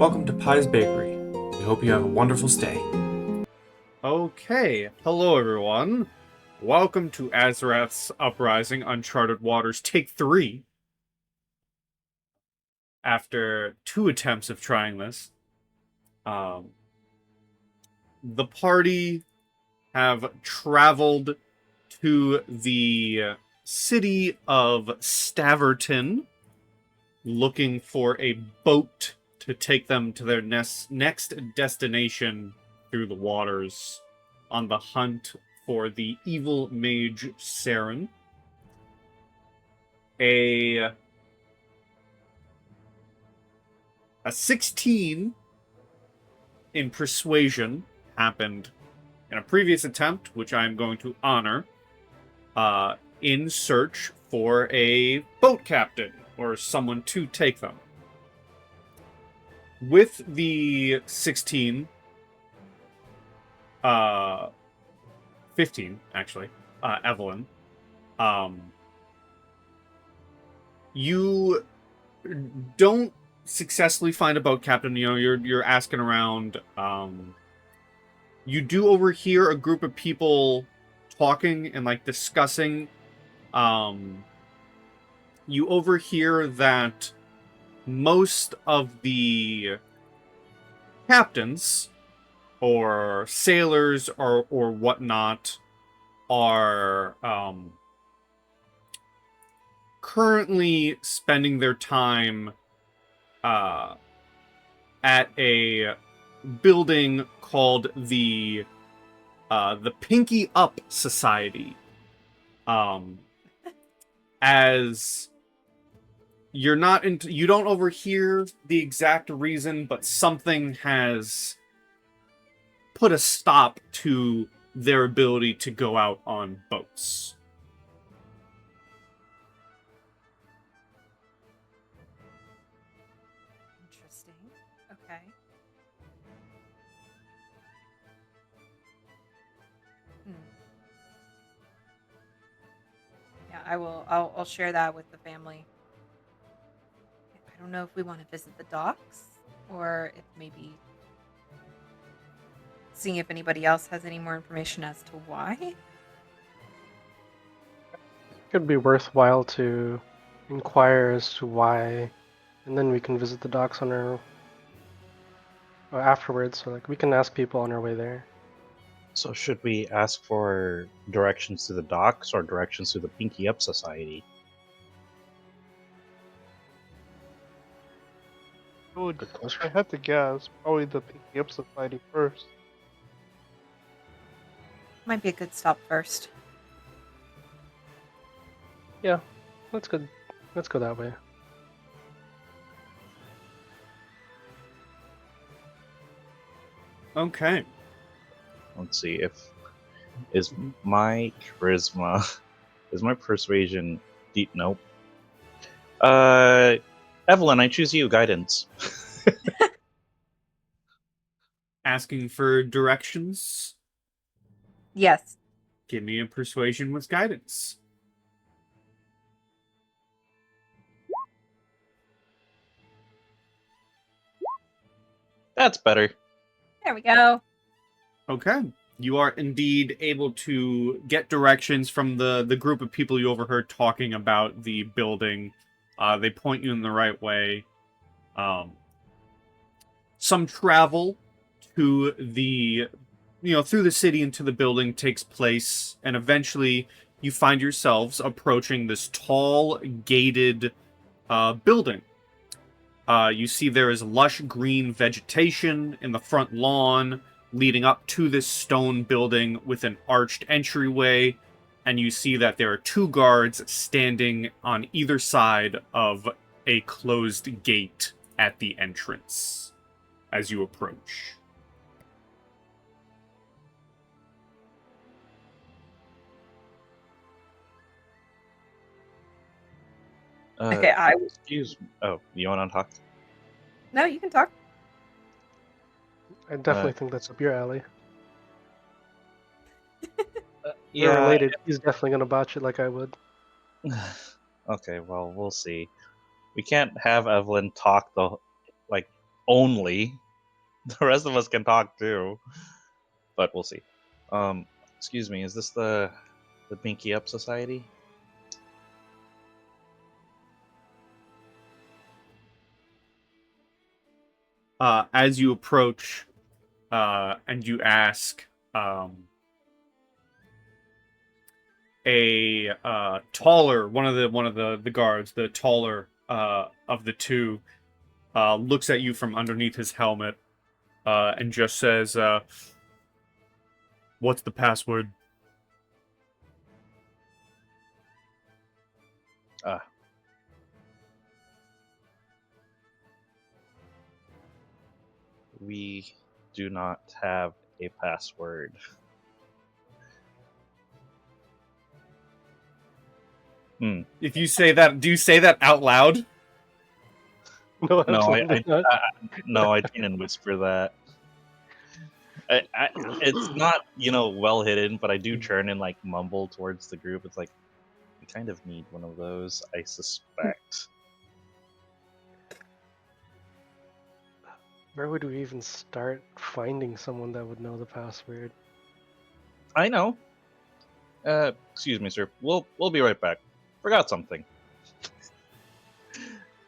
Welcome to Pie's Bakery. We hope you have a wonderful stay. Okay, hello everyone. Welcome to Azarath's Uprising, Uncharted Waters, Take 3. After 2 attempts of trying this, the party have traveled to the city of Staverton, looking for a boat to take them to their next destination through the waters, on the hunt for the evil mage Sarin. A 16 in persuasion happened in a previous attempt, which I am going to honor, in search for a boat captain or someone to take them. With the 16, 15 actually, Evelyn, you don't successfully find a boat captain. You know, you're asking around. You do overhear a group of people talking and like discussing. You overhear that most of the captains or sailors or whatnot are currently spending their time at a building called the Pinky Up Society. As you're not into, you don't overhear the exact reason, but something has put a stop to their ability to go out on boats. Interesting. Okay. Yeah, I will. I'll share that with the family. I don't know if we want to visit the docks or if maybe seeing if anybody else has any more information as to why. Could be worthwhile to inquire as to why, and then we can visit the docks on our afterwards. So like we can ask people on our way there. So should we ask for directions to the docks or directions to the Pinky Up Society? Good I had to guess, probably the Pinky Up Society first. Might be a good stop first. Yeah, that's good. Let's go that way. Okay. Let's see if is my charisma, is my persuasion deep? Nope. Evelyn, I choose you. Guidance. Asking for directions. Yes. Give me a persuasion with guidance. That's better. There we go. Okay. You are indeed able to get directions from the group of people you overheard talking about the building. They point you in the right way. Some travel to the, through the city into the building takes place, and eventually you find yourselves approaching this tall, gated building. You see there is lush green vegetation in the front lawn leading up to this stone building with an arched entryway, and you see that there are 2 guards standing on either side of a closed gate at the entrance as you approach. Okay, Excuse me. Oh, you want to talk? No, you can talk. I definitely think that's up your alley. Yeah. We're related. He's definitely gonna botch it like I would. Okay, well, we'll see. We can't have Evelyn talk only. The rest of us can talk too, but we'll see. Excuse me, is this the Pinky Up Society? As you approach, and you ask, a taller one of the guards, the taller of the two, looks at you from underneath his helmet, and just says, "What's the password?" We do not have a password. If you say that, do you say that out loud? No, No, absolutely not. I can't whisper that. It's not, well hidden, but I do turn and like mumble towards the group. It's like, we kind of need one of those, I suspect. Where would we even start finding someone that would know the password? I know. Excuse me, sir. We'll be right back. Forgot something.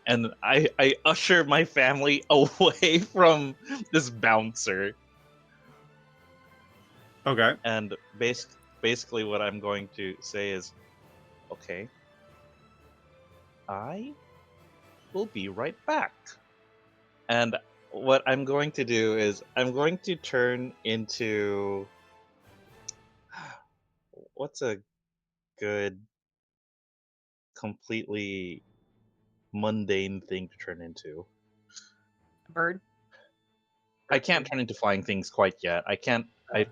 And I usher my family away from this bouncer. Okay. And basically what I'm going to say is, okay, I will be right back. And what I'm going to do is I'm going to turn into... What's a good, completely mundane thing to turn into? A bird. I can't turn into flying things quite yet. I can't... I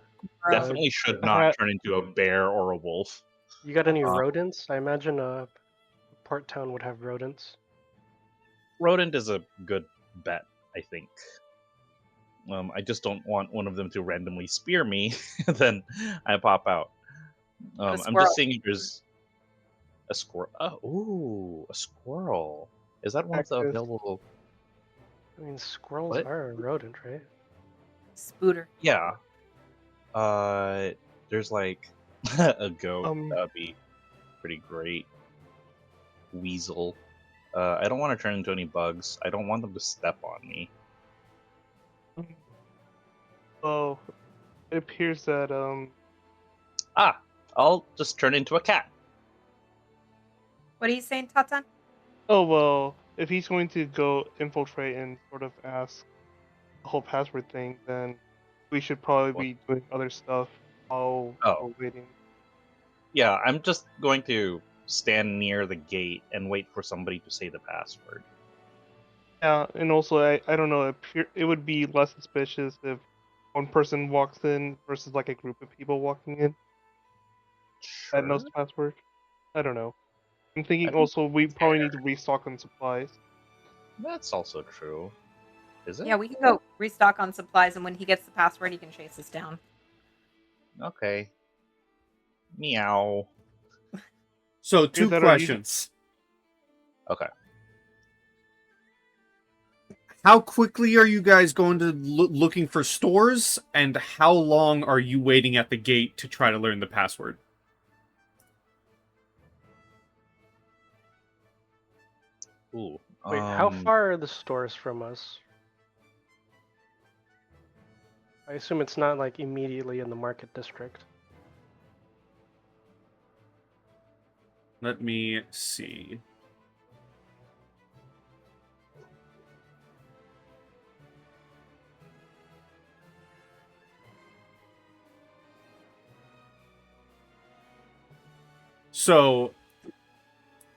Bro. definitely should not turn into a bear or a wolf. You got any Uh, rodents? I imagine a port town would have rodents. Rodent is a good bet, I think. I just don't want one of them to randomly spear me, then I pop out. I'm squirrel. just seeing if there's a squirrel. Oh, ooh, a squirrel. Is that one of the Cactus. available? I mean, squirrels What? are a rodent, right? Spooter. Yeah. There's like a goat. Um, That'd be pretty great. Weasel. I don't want to turn into any bugs. I don't want them to step on me. Oh, it appears that I'll just turn into a cat. What are you saying, Tatan? oh well, if he's going to go infiltrate and sort of ask the whole password thing, then we should probably be doing other stuff while Oh. we're waiting. Yeah, I'm just going to stand near the gate and wait for somebody to say the password. Yeah, and also I don't know, it would be less suspicious if one person walks in versus like a group of people walking in that knows Sure. the password. I don't know. I'm thinking think also we it's probably fair. need to restock on supplies. That's also true. Is it? Yeah, we can go restock on supplies, and when he gets the password, he can chase us down. Okay. Meow. So, two that are using- questions. Okay. How quickly are you guys going to looking for stores, and how long are you waiting at the gate to try to learn the password? Ooh. Wait, how far are the stores from us? I assume it's not like immediately in the market district. Let me see. So,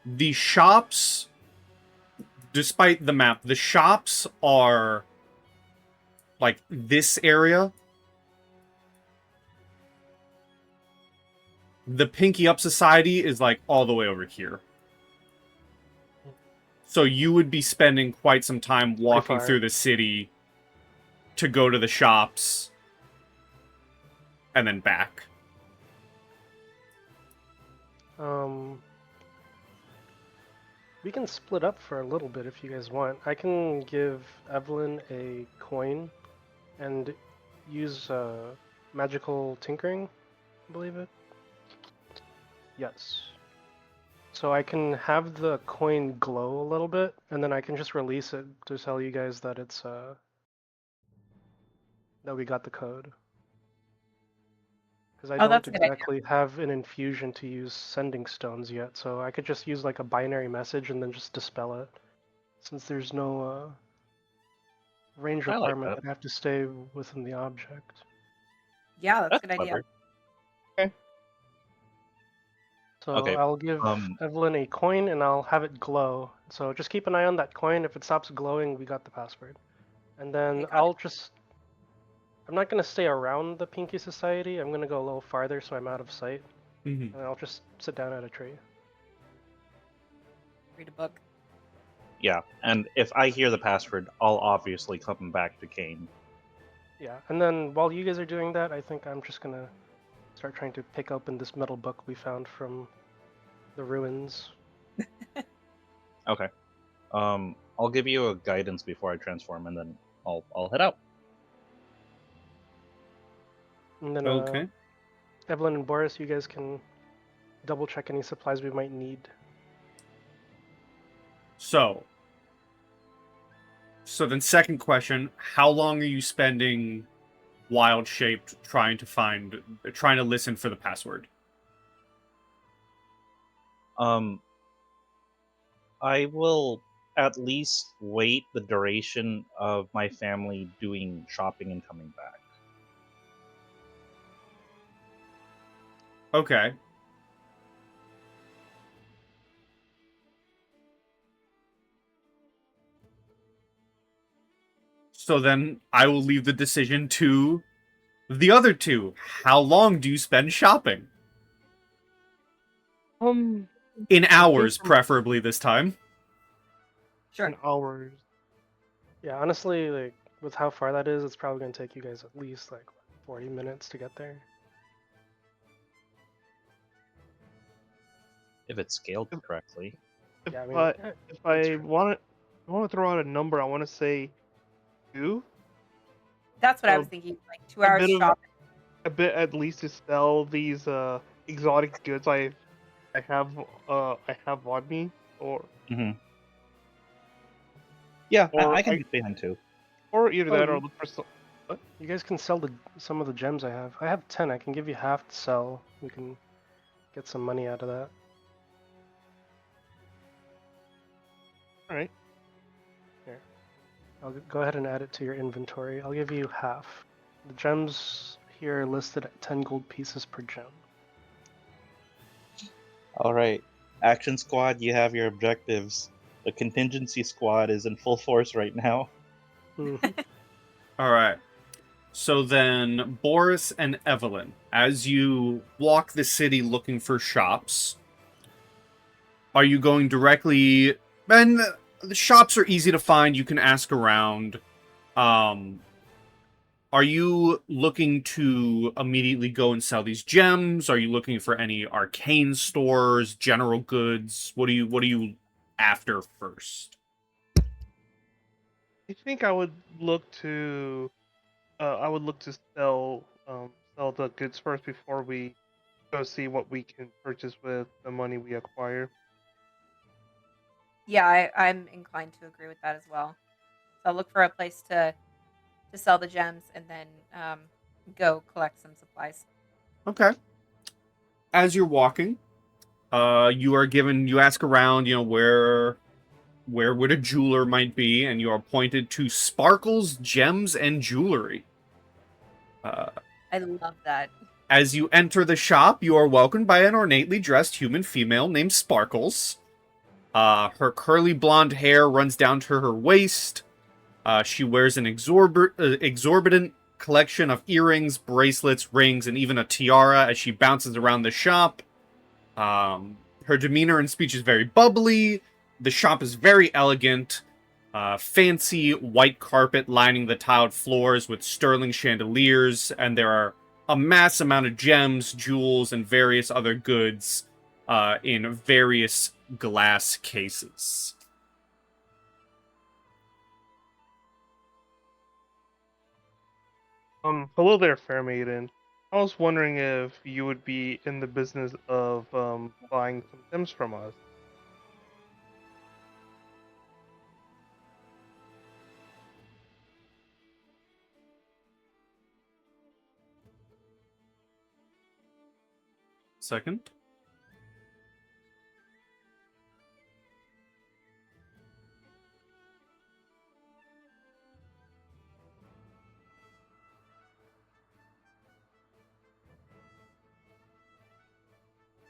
the shops, despite the map, the shops are like this area. The Pinky Up Society is like all the way over here. So you would be spending quite some time walking far. through the city to go to the shops and then back. We can split up for a little bit if you guys want. I can give Evelyn a coin and use magical tinkering, I believe it. Yes. So I can have the coin glow a little bit, and then I can just release it to tell you guys that it's that we got the code. Because I Oh, don't that's a good idea. exactly have an infusion to use sending stones yet, so I could just use like a binary message and then just dispel it. Since there's no range I like requirement, that. I'd have to stay within the object. Yeah, that's a That's good idea. clever. So Okay, I'll give Evelyn a coin and I'll have it glow. So just keep an eye on that coin. If it stops glowing, we got the password. And then Okay, got it. I'm not going to stay around the Pinky Society. I'm going to go a little farther so I'm out of sight. Mm-hmm. And I'll just sit down at a tree. Read a book. Yeah, and if I hear the password, I'll obviously come back to Caine. Yeah, and then while you guys are doing that, I think I'm just going to start trying to pick open this metal book we found from the ruins. Okay. I'll give you a guidance before I transform, and then I'll head out. And then Okay. Evelyn and Boris, you guys can double check any supplies we might need. So then second question, how long are you spending wild shaped trying to listen for the password? I will at least wait the duration of my family doing shopping and coming back. Okay. So then I will leave the decision to the other two. How long do you spend shopping? In hours, preferably this time. Sure. An hours. Yeah, honestly, like with how far that is, it's probably gonna take you guys at least like 40 minutes to get there. If it's scaled correctly. If Yeah, I mean, I it's if I want to throw out a number, I want to say 2. That's what I So, was thinking. Like 2 hours bit of- shopping. A bit at least to sell these exotic goods I have on me, or Mm-hmm. Yeah, Or I can I- get behind too. or either Oh, that or you- look for some. You guys can sell some of the gems I have. I have 10. I can give you half to sell. We can get some money out of that. All right. Here, I'll go ahead and add it to your inventory. I'll give you half. The gems here are listed at 10 gold pieces per gem. All right, Action Squad, you have your objectives. The contingency squad is in full force right now. Hmm. All right. So then, Boris and Evelyn, as you walk the city looking for shops, are you going directly? And the shops are easy to find. You can ask around. Are you looking to immediately go and sell these gems? Are you looking for any arcane stores, general goods? What are you after first? I think I would look to sell the goods first before we go see what we can purchase with the money we acquire. Yeah, I'm inclined to agree with that as well. So I'll look for a place to sell the gems and then go collect some supplies. Okay. As you're walking, you ask around, where would a jeweler might be, and you are pointed to Sparkles, Gems, and Jewelry. I love that. As you enter the shop, you are welcomed by an ornately dressed human female named Sparkles. Her curly blonde hair runs down to her waist. She wears an exorbitant collection of earrings, bracelets, rings, and even a tiara as she bounces around the shop. Her demeanor and speech is very bubbly. The shop is very elegant. Fancy white carpet lining the tiled floors with sterling chandeliers, and there are a mass amount of gems, jewels, and various other goods in various glass cases. Hello there, fair maiden. I was wondering if you would be in the business of buying some gems from us. Second.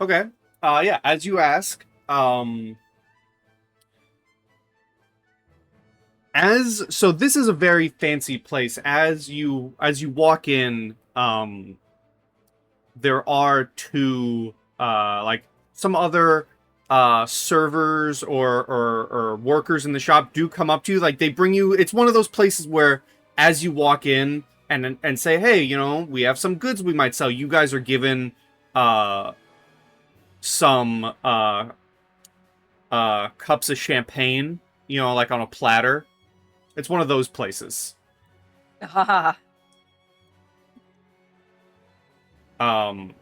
Okay. Yeah, as you ask, so this is a very fancy place. As you walk in, there are two like some other servers or workers in the shop do come up to you. Like they bring you, it's one of those places where as you walk in and say, hey, you know, we have some goods we might sell, you guys are given some cups of champagne, you know, like on a platter. It's one of those places. Haha. And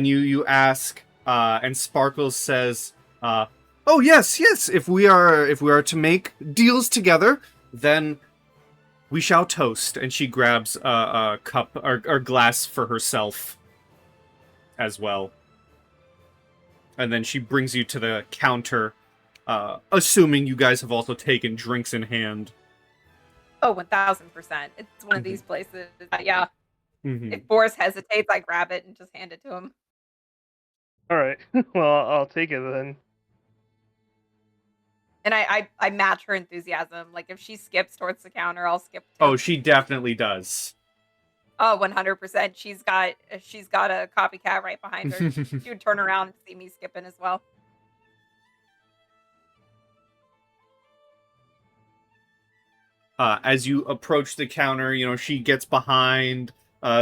you ask, and Sparkles says, "Oh yes, yes. If we are to make deals together, then we shall toast." And she grabs a cup or glass for herself as well. And then she brings you to the counter, assuming you guys have also taken drinks in hand. Oh, 1000%. It's one of these places. Yeah. Mm-hmm. If Boris hesitates, I grab it and just hand it to him. All right. Well, I'll take it then. And I match her enthusiasm. Like if she skips towards the counter, I'll skip too. Oh, she definitely does. Oh, 100%. She's got a copycat right behind her. She would turn around and see me skipping as well. As you approach the counter, you know, she gets behind,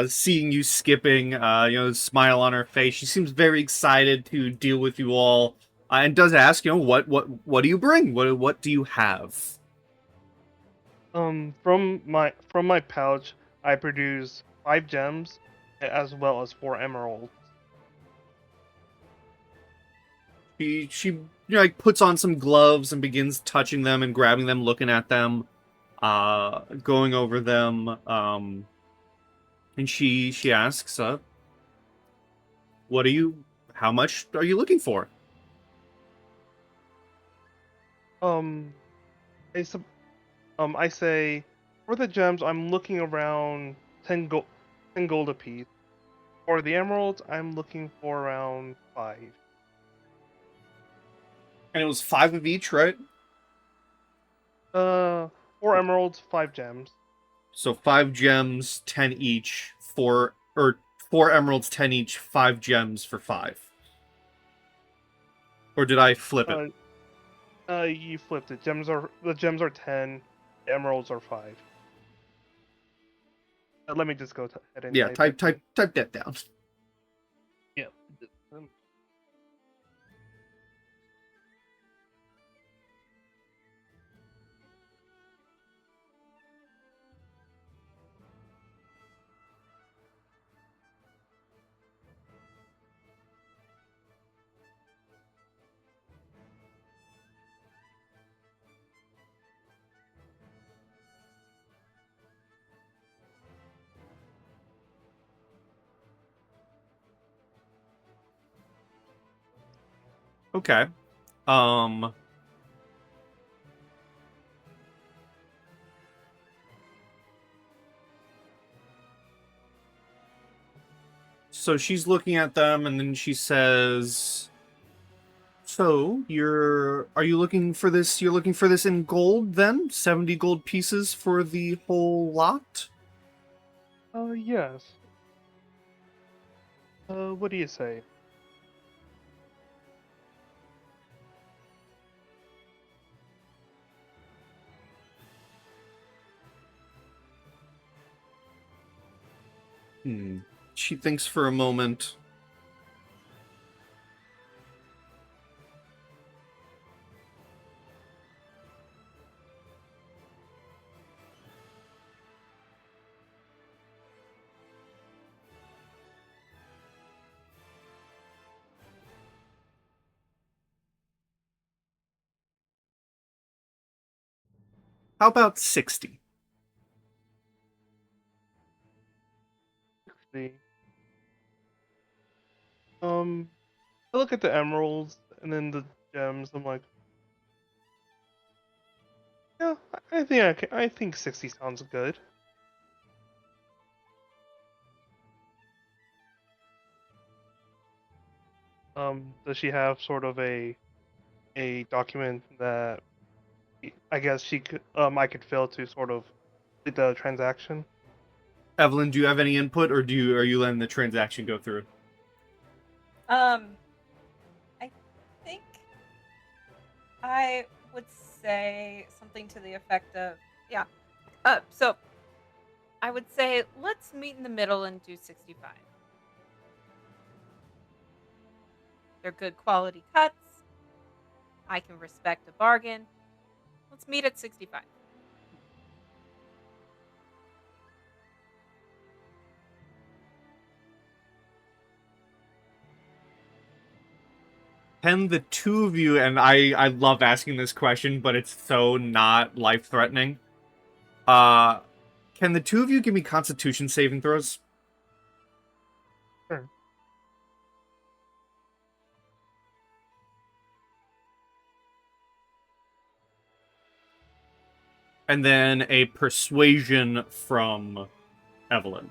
seeing you skipping, you know, smile on her face. She seems very excited to deal with you all, and does ask, you know, what do you bring? What do you have? From my pouch, I produce 5 gems, as well as 4 emeralds. She you know, like puts on some gloves and begins touching them and grabbing them, looking at them, going over them, and she asks, how much are you looking for? I say, for the gems, I'm looking around 10 gold apiece. For the emeralds, I'm looking for around 5. And it was 5 of each, right? 4 emeralds, 5 gems. So 5 gems, 10 each. 4 emeralds, 10 each. 5 gems for 5. Or did I flip it? You flipped it. The gems are 10, the emeralds are 5. Let me just go ahead and Yeah, type that down. Yeah. Okay. So she's looking at them, and then she says, "So are you looking for this? You're looking for this in gold, then? 70 gold pieces for the whole lot?" Yes. What do you say? She thinks for a moment. How about 60? See. I look at the emeralds and then the gems. I'm like, yeah, I think 60 sounds good. Does she have sort of a document that I guess she could I could fill to sort of complete the transaction? Evelyn, do you have any input, or are you letting the transaction go through? I think I would say something to the effect of, yeah. So I would say let's meet in the middle and do 65. They're good quality cuts. I can respect a bargain. Let's meet at 65. Can the two of you, and I love asking this question, but it's so not life-threatening. Can the two of you give me Constitution saving throws? Sure. And then a Persuasion from Evelyn.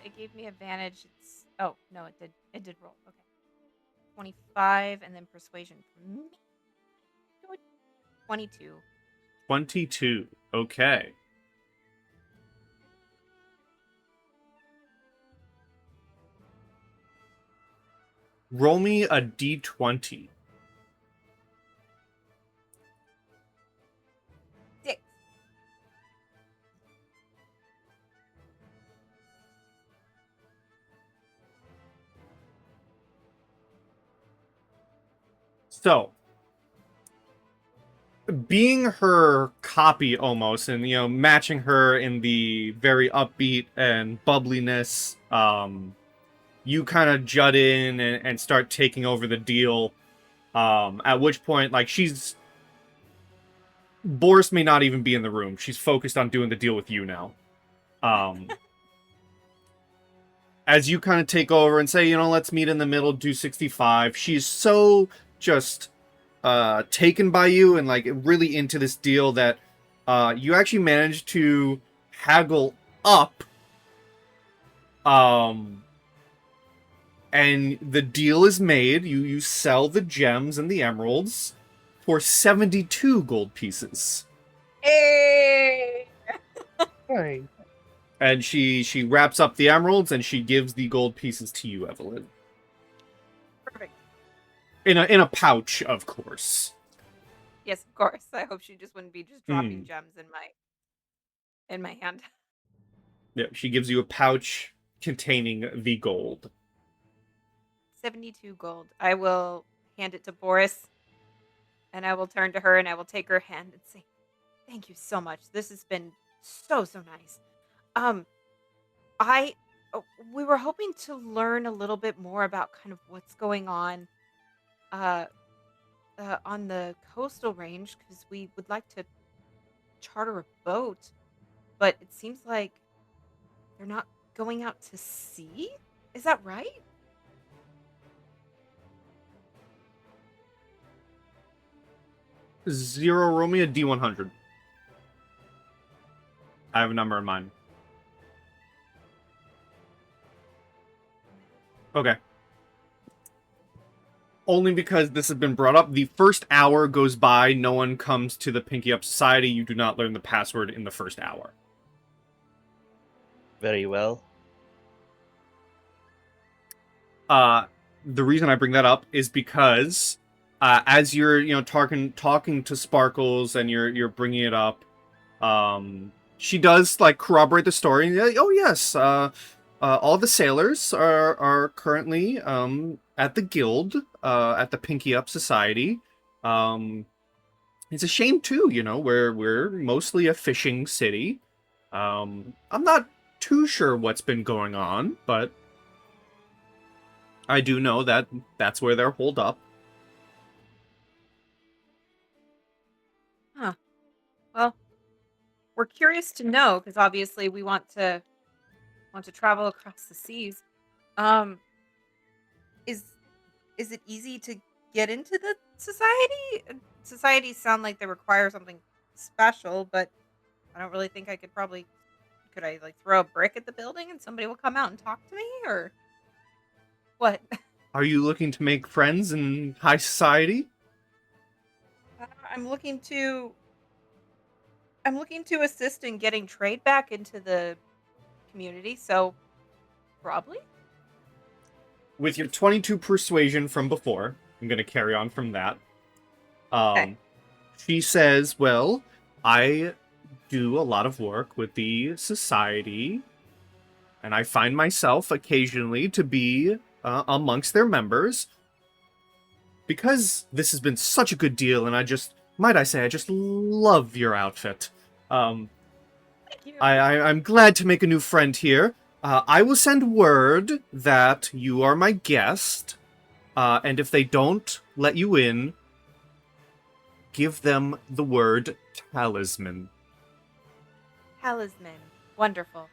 It gave me advantage. Oh no, it did. It did roll. Okay, 25, and then persuasion from me. 22. 22. Okay. Roll me a d20. 6. So, being her copy almost, and matching her in the very upbeat and bubbliness, you kind of jut in and start taking over the deal. At which point, like, Boris may not even be in the room. She's focused on doing the deal with you now. As you kind of take over and say, let's meet in the middle, do 65. She's so just taken by you and like really into this deal that you actually managed to haggle up. And the deal is made. You sell the gems and the emeralds for 72 gold pieces. Hey! Nice. And she wraps up the emeralds and she gives the gold pieces to you, Evelyn. Perfect. In a pouch, of course. Yes, of course. I hope she just wouldn't be just dropping gems in my hand. Yeah, she gives you a pouch containing the gold. 72 gold. I will hand it to Boris, and I will turn to her and I will take her hand and say, "Thank you so much. This has been so nice. We were hoping to learn a little bit more about kind of what's going on the coastal range, because we would like to charter a boat, but it seems like they're not going out to sea. Is that right?" Zero, roll me a D100. I have a number in mind. Okay. Only because this has been brought up. The first hour goes by, no one comes to the Pinky Up Society. You do not learn the password in the first hour. Very well. The reason I bring that up is because as you're talking to Sparkles and you're bringing it up, she does like corroborate the story. Oh yes, all the sailors are currently at the guild, at the Pinky Up Society. It's a shame too, we're mostly a fishing city. I'm not too sure what's been going on, but I do know that that's where they're holed up. Huh. Well, we're curious to know because obviously we want to travel across the seas. Um, is is it easy to get into the society? Societies sound like they require something special, but I don't really think I could probably. Could I like throw a brick at the building and somebody will come out and talk to me, or what? Are you looking to make friends in high society? I'm looking to. I'm looking to assist in getting trade back into the community, so probably. With your 22 persuasion from before, I'm going to carry on from that. Okay. She says, well, I do a lot of work with the society, and I find myself occasionally to be amongst their members. Because this has been such a good deal, and I just love your outfit. Thank you. I'm glad to make a new friend here. I will send word that you are my guest, and if they don't let you in, give them the word talisman. Talisman. Wonderful.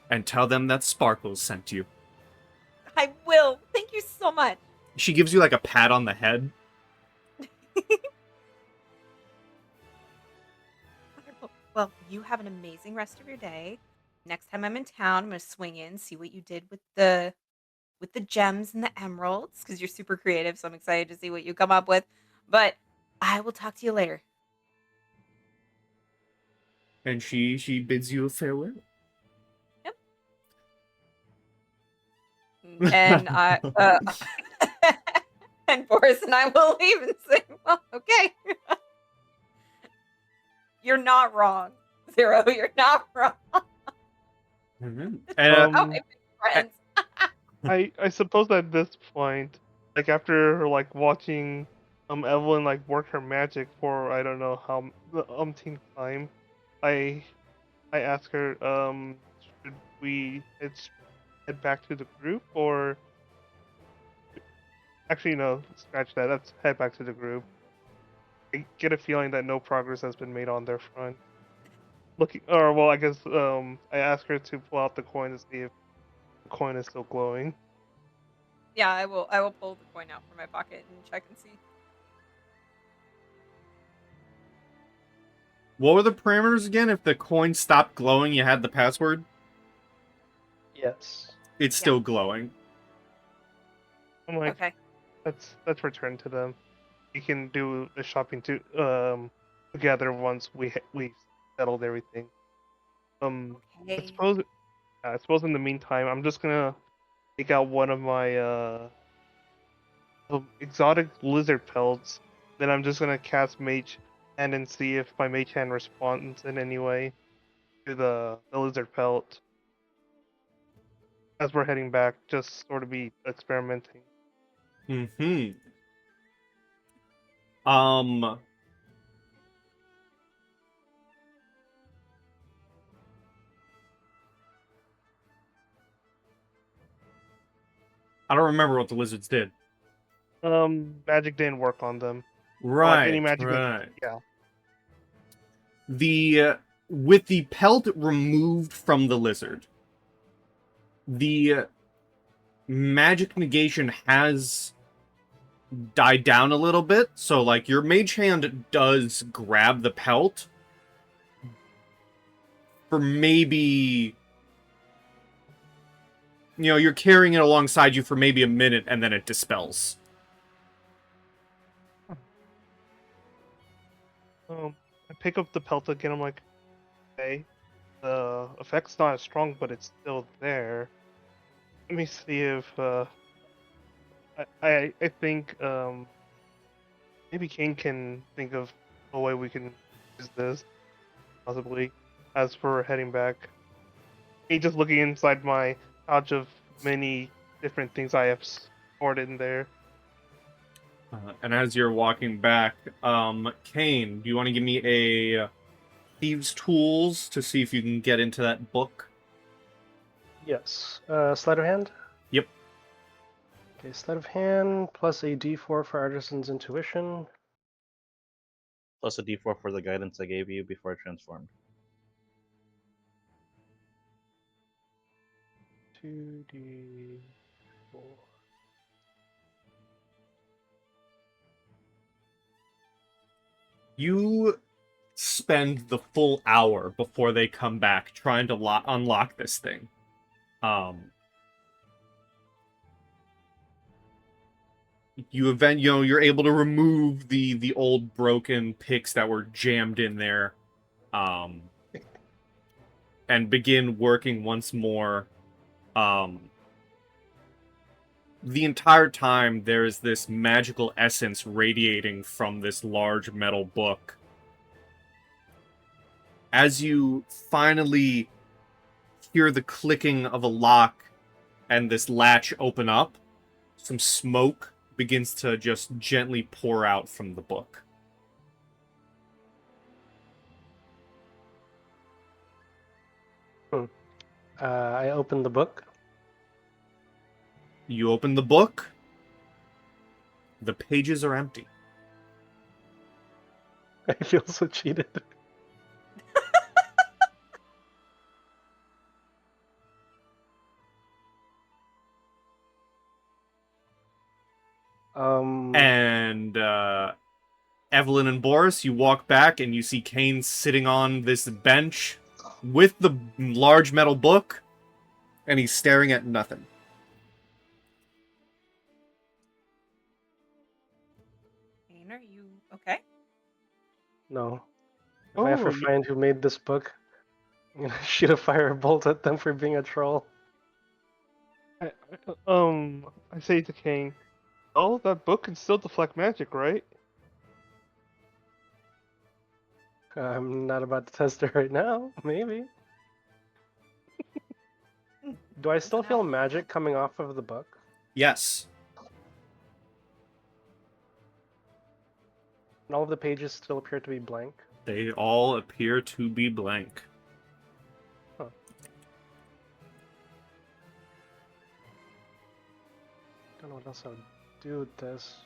And tell them that Sparkles sent you. I will. Thank you so much. She gives you like a pat on the head. Wonderful. Well, you have an amazing rest of your day. Next time I'm in town, I'm gonna swing in, see what you did with the gems and the emeralds, because you're super creative, so I'm excited to see what you come up with. But I will talk to you later. And she bids you a farewell. Yep. And I and Boris and I will leave and say, well, okay. You're not wrong. Zero, you're not wrong. And, How Um, I make friends. I suppose at this point, like after like watching Evelyn like work her magic for I don't know how the umpteenth time, I ask her should we head back to the group or actually no, scratch that. Let's head back to the group. I get a feeling that no progress has been made on their front. Looking, or well, I guess I ask her to pull out the coin to see if the coin is still glowing. Yeah, I will pull the coin out from my pocket and check and see. what were the parameters again? If the coin stopped glowing, you had the password? Yes. It's still glowing. I'm like, Okay. let's return to them. We can do the shopping together once we settled everything. I Okay. suppose in the meantime, I'm just gonna take out one of my exotic lizard pelts. Then I'm just gonna cast Mage Hand and see if my Mage Hand responds in any way to the lizard pelt. As we're heading back, just sort of be experimenting. Mm-hmm. I don't remember what the lizards did. Magic didn't work on them. Right, any magic right. Yeah. The with the pelt removed from the lizard, the magic negation has died down a little bit. So, like, your mage hand does grab the pelt for maybe, you're carrying it alongside you for maybe a minute, and then it dispels. I pick up the pelt again. I'm like, okay, the effect's not as strong, but it's still there. Let me see if I think maybe Caine can think of a way we can use this possibly. as we're heading back. Me just looking inside my pouch of many different things I have stored in there. And as you're walking back, Caine, do you want to give me a thieves' tools to see if you can get into that book? Yes. Sleight of hand? Yep. Okay, sleight of hand plus a d4 for artisan's intuition. Plus a d4 for the guidance I gave you before I transformed. 2d4. You spend the full hour before they come back trying to unlock this thing. You're able to remove the old broken picks that were jammed in there, and begin working once more. The entire time there's this magical essence radiating from this large metal book. As you finally hear the clicking of a lock and this latch open up, some smoke begins to just gently pour out from the book. I opened the book. You open the book. The pages are empty. I feel so cheated. And Evelyn and Boris, you walk back and you see Caine sitting on this bench with the large metal book, and he's staring at nothing. Caine, are you okay? No. If I ever find who made this book, I'm gonna shoot a firebolt at them for being a troll. I say to Caine, oh, that book can still deflect magic, right? I'm not about to test it right now. Maybe. Do I still feel magic coming off of the book? Yes. And all of the pages still appear to be blank? They all appear to be blank. Huh. Don't know what else I would do with this.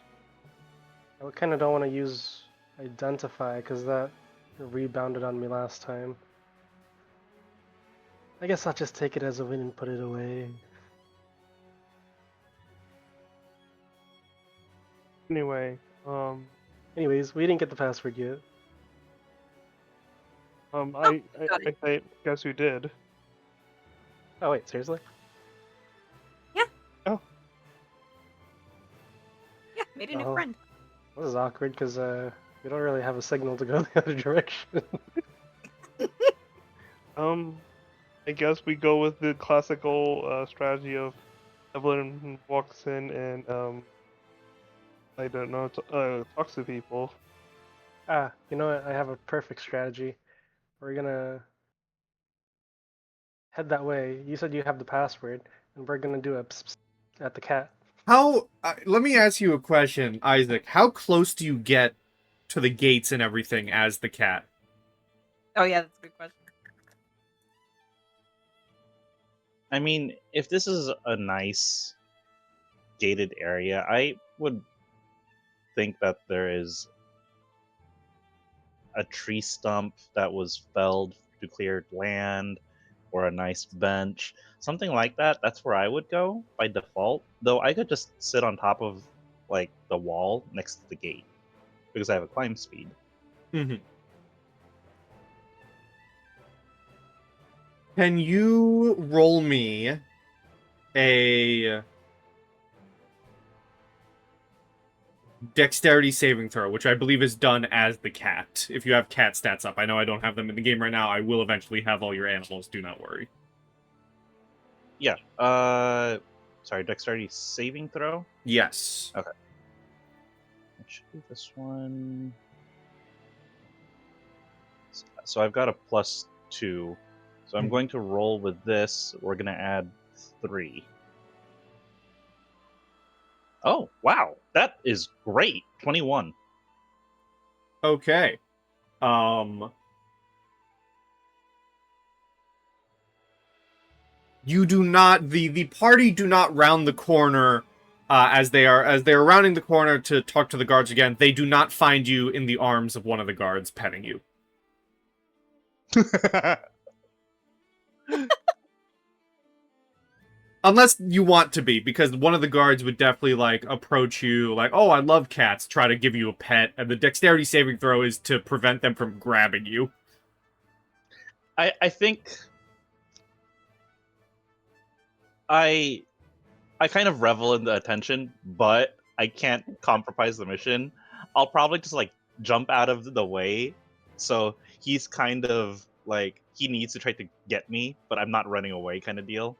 I kind of don't want to use Identify because that rebounded on me last time. I guess I'll just take it as a win and put it away. Anyway, Anyways, we didn't get the password yet. I guess who did? Oh wait, seriously? Yeah. Oh. Yeah, made a new Oh. friend. This is awkward because we don't really have a signal to go the other direction. I guess we go with the classical strategy of Evelyn walks in and I don't know, talks to people. You know what? I have a perfect strategy. We're gonna head that way. You said you have the password, and we're gonna do a pss pss at the cat. Let me ask you a question, Isaac. How close do you get to the gates and everything as the cat? Oh yeah, that's a good question. I mean, if this is a nice gated area, I would think that there is a tree stump that was felled to clear land, or a nice bench, something like that. That's where I would go by default. Though I could just sit on top of like the wall next to the gate because I have a climb speed. Mm-hmm. Can you roll me a dexterity saving throw, which I believe is done as the cat, if you have cat stats up. I know I don't have them in the game right now. I will eventually have all your animals, do not worry. Yeah. Sorry, dexterity saving throw? Yes. Okay. It should be this one. So I've got a plus 2. So I'm going to roll with this. We're going to add 3. Oh, wow. That is great. 21. Okay. You do not, the party do not round the corner as they're rounding the corner to talk to the guards again. They do not find you in the arms of one of the guards petting you. Unless you want to be, because one of the guards would definitely, like, approach you, like, oh, I love cats, try to give you a pet, and the dexterity saving throw is to prevent them from grabbing you. I think I kind of revel in the attention, but I can't compromise the mission. I'll probably just, like, jump out of the way, so he's kind of, like, he needs to try to get me, but I'm not running away kind of deal.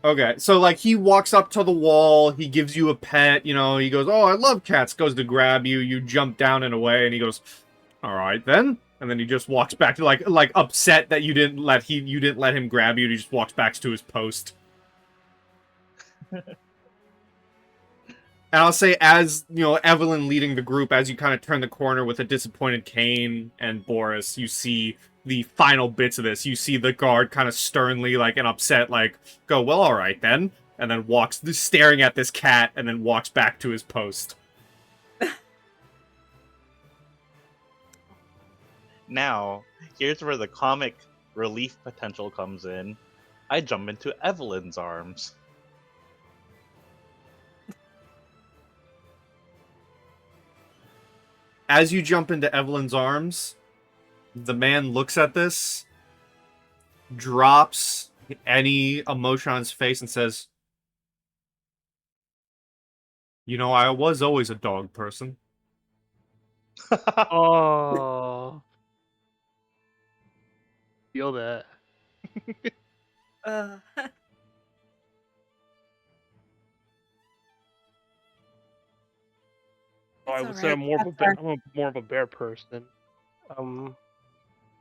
Okay, so, like, he walks up to the wall, he gives you a pet, you know, he goes, oh, I love cats, goes to grab you, you jump down and away, and he goes, alright then, and then he just walks back to, like upset that you didn't let him grab you, and he just walks back to his post. And I'll say, as, you know, Evelyn leading the group, as you kind of turn the corner with a disappointed Caine and Boris, you see the final bits of this. You see the guard kind of sternly, like, and upset, like, go, well, alright then. And then walks, staring at this cat, and then walks back to his post. Now, here's where the comic relief potential comes in. I jump into Evelyn's arms. As you jump into Evelyn's arms, the man looks at this, drops any emotion on his face, and says, you know, I was always a dog person. Oh. Feel that. Uh, I It's would say I'm alright. more of a bear person.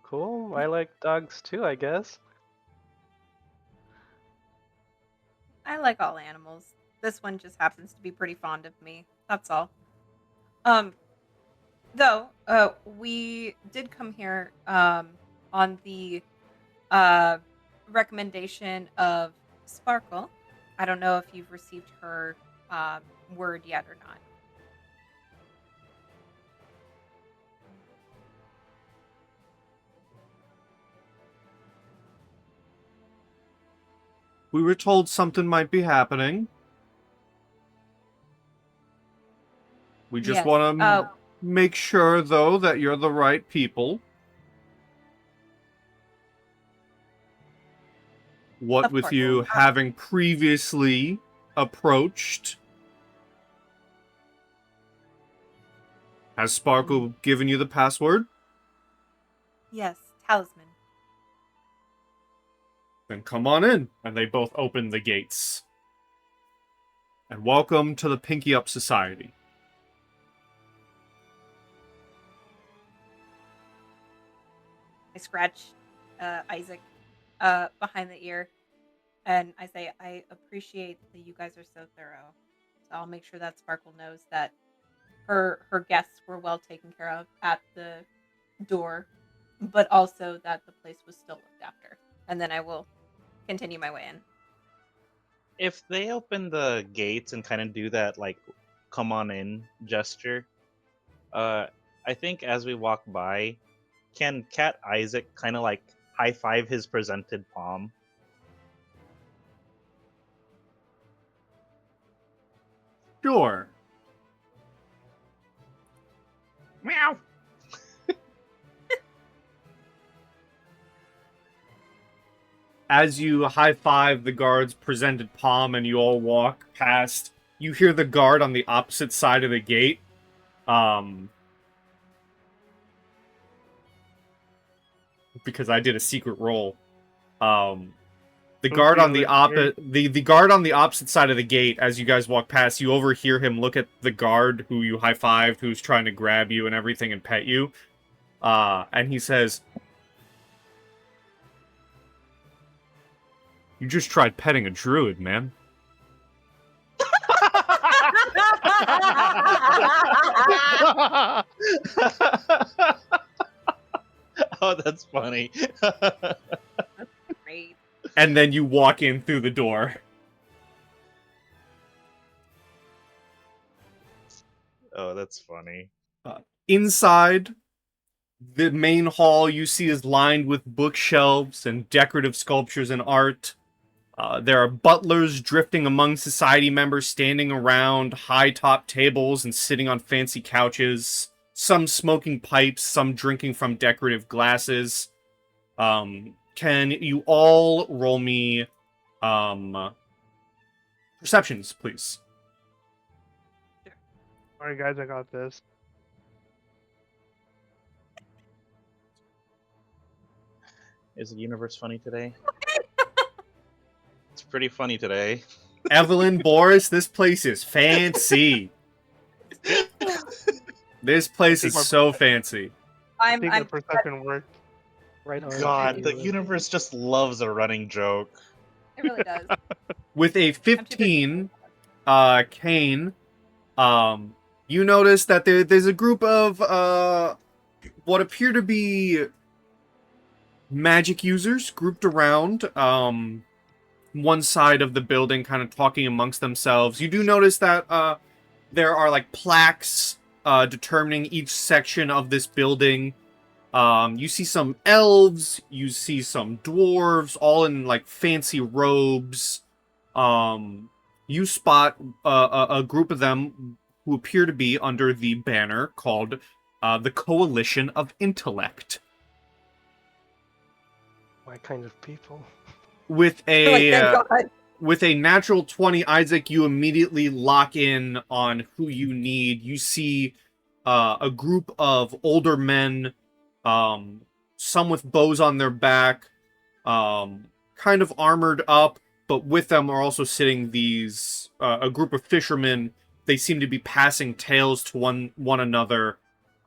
Cool. I like dogs too, I guess. I like all animals. This one just happens to be pretty fond of me. That's all. Though, we did come here on the recommendation of Sparkle. I don't know if you've received her word yet or not. We were told something might be happening. We just Yes. want to make sure, though, that you're the right people. What Of with course. you having previously approached? Has Sparkle given you the password? Yes, talisman. Then come on in. And they both open the gates. And welcome to the Pinky Up Society. I scratch Isaac behind the ear, and I say, I appreciate that you guys are so thorough. So I'll make sure that Sparkle knows that her guests were well taken care of at the door, but also that the place was still looked after. And then I will continue my way in. If they open the gates and kind of do that, like, come on in gesture, I think as we walk by, can Cat Isaac kind of, like, high-five his presented palm? Sure. Meow! As you high-five the guard's presented palm and you all walk past, you hear the guard on the opposite side of the gate. Because I did a secret roll. The guard on the the guard on the opposite side of the gate, as you guys walk past, you overhear him look at the guard who you high-fived, who's trying to grab you and everything and pet you. And he says, You just tried petting a druid, man. Oh, that's funny. Great. And then you walk in through the door. Oh, that's funny. Inside, the main hall you see is lined with bookshelves and decorative sculptures and art. There are butlers drifting among society members, standing around high-top tables and sitting on fancy couches. Some smoking pipes, some drinking from decorative glasses. Can you all roll me perceptions, please? Alright, guys, I got this. Is the universe funny today? It's pretty funny today. Evelyn, Boris, this place is fancy. This place is so fancy. I I'm think the perception worked. Right on. God, the Evelyn. universe just loves a running joke. it really does. With a 15, Caine, you notice that there's a group of what appear to be magic users grouped around one side of the building, kind of talking amongst themselves. You do notice that there are like plaques determining each section of this building. You see some elves, you see some dwarves, all in like fancy robes. You spot a group of them who appear to be under the banner called the Coalition of Intellect. My kind of people. With Like, thank a God. with a natural 20, Isaac, you immediately lock in on who you need. You see a group of older men, some with bows on their back, kind of armored up, but with them are also sitting these a group of fishermen. They seem to be passing tales to one another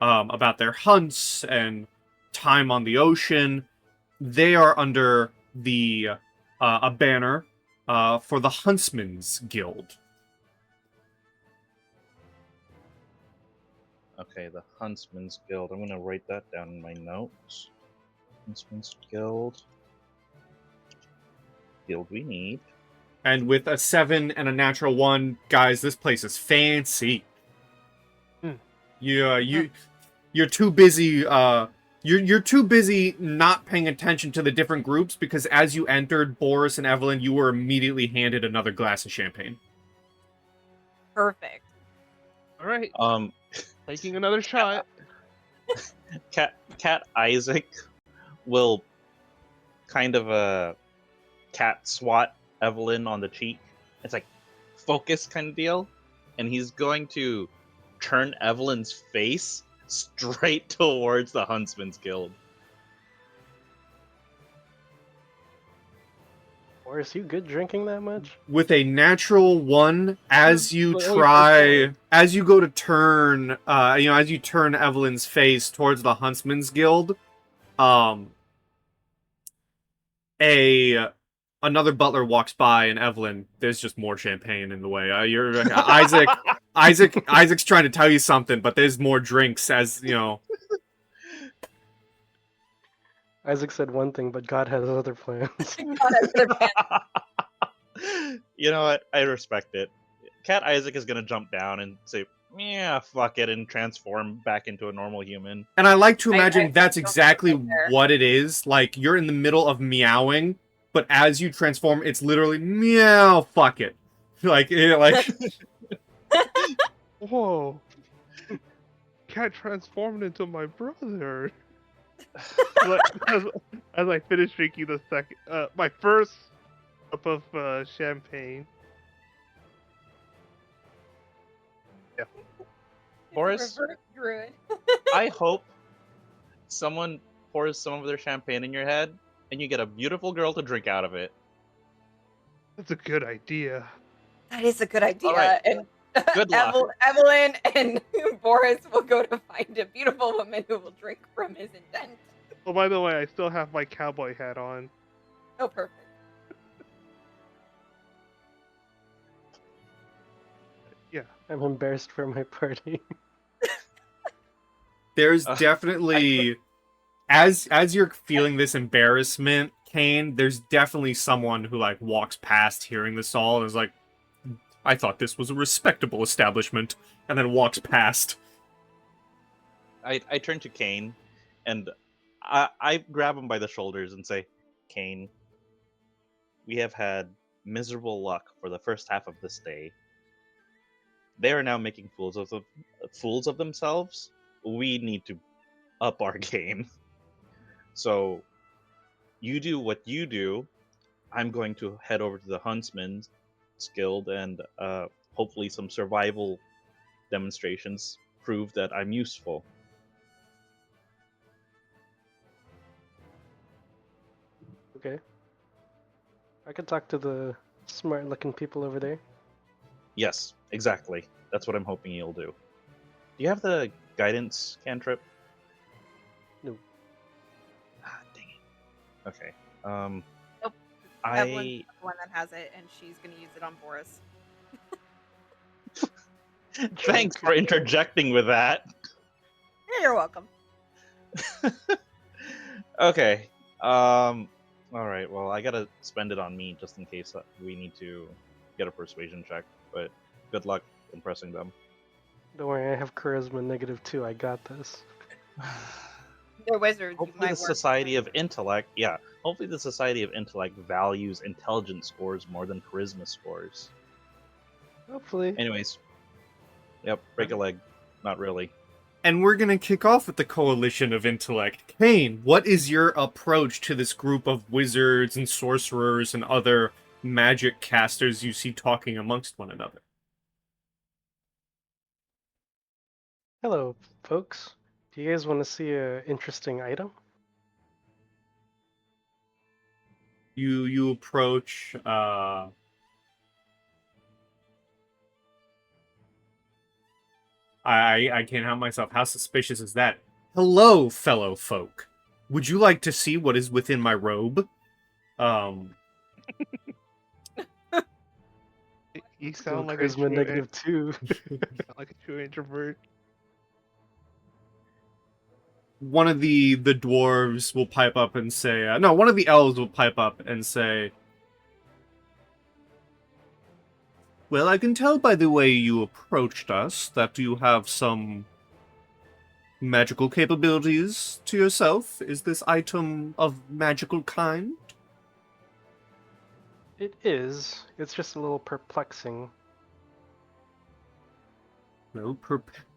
about their hunts and time on the ocean. They are under the a banner for the Huntsman's Guild. Okay, the Huntsman's Guild. I'm gonna write that down in my notes. Huntsman's Guild. Guild we need. And with a 7 and a natural 1, guys, this place is fancy. You're too busy. You're too busy not paying attention to the different groups because as you entered, Boris and Evelyn, you were immediately handed another glass of champagne. Perfect. Alright, Um, taking another shot. Cat Isaac will kind of cat swat Evelyn on the cheek. It's like focus kind of deal, and he's going to turn Evelyn's face straight towards the Huntsman's Guild. Boris, you good drinking that much? With a natural 1, as you go to turn, as you turn Evelyn's face towards the Huntsman's Guild, another butler walks by, and Evelyn, there's just more champagne in the way. Isaac's trying to tell you something, but there's more drinks, as you know. Isaac said one thing, but God has other plans. You know what? I respect it. Cat Isaac is gonna jump down and say, "Yeah, fuck it," and transform back into a normal human. And I like to imagine I that's don't exactly right there. what it is. Like, you're in the middle of meowing, but as you transform, it's literally meow, fuck it. Like, Whoa. Cat transformed into my brother. as I finish drinking the second, my first cup of champagne. Yeah. Boris, Reverse druid. I hope someone pours some of their champagne in your head, and you get a beautiful girl to drink out of it. That's a good idea. That is a good idea. All right. And Good luck. Evelyn and Boris will go to find a beautiful woman who will drink from his intent. Oh, by the way, I still have my cowboy hat on. Oh, perfect. I'm embarrassed for my party. There's Uh, definitely, as you're feeling this embarrassment, Caine, there's definitely someone who like walks past hearing this all and is like, I thought this was a respectable establishment, and then walks past. I turn to Caine, and I grab him by the shoulders and say, Caine, we have had miserable luck for the first half of this day. They are now making fools of themselves. We need to up our game. So you do what you do. I'm going to head over to the Huntsman's Guild, and hopefully some survival demonstrations prove that I'm useful. Okay. I could talk to the smart-looking people over there. Yes, exactly. That's what I'm hoping you'll do. Do you have the guidance cantrip? No. Ah, dang it. Okay. Nope. I Evelyn's the one that has it, and she's going to use it on Boris. thanks for interjecting with that. Yeah, you're welcome. Okay. All right. Well, I gotta spend it on me just in case we need to get a persuasion check. But good luck impressing them. Don't worry, I have charisma -2. I got this. They're wizards. Hopefully, might the work. Society of Intellect. Yeah. Hopefully, the Society of Intellect values intelligence scores more than charisma scores. Hopefully. Anyways. Yep. Break a leg. Not really. And we're going to kick off with the Coalition of Intellect. Caine, what is your approach to this group of wizards and sorcerers and other magic casters you see talking amongst one another? Hello, folks. Do you guys want to see an interesting item? You approach, I can't help myself. How suspicious is that? Hello, fellow folk. Would you like to see what is within my robe? You Still sound like a charisma true, -2. you sound like a true introvert. One of the dwarves will pipe up and say, no, one of the elves will pipe up and say, well, I can tell by the way you approached us that you have some magical capabilities to yourself. Is this item of magical kind? It is. It's just a little perplexing. No,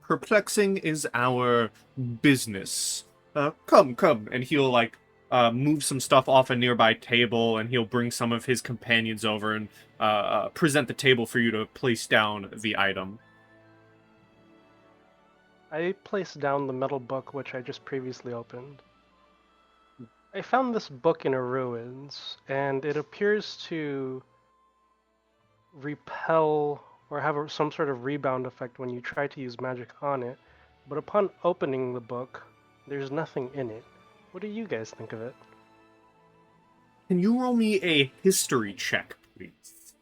perplexing is our business. Come. And he'll, move some stuff off a nearby table, and he'll bring some of his companions over and present the table for you to place down the item. I placed down the metal book which I just previously opened. I found this book in a ruins, and it appears to repel or have some sort of rebound effect when you try to use magic on it, but upon opening the book, there's nothing in it. What do you guys think of it? Can you roll me a history check, please?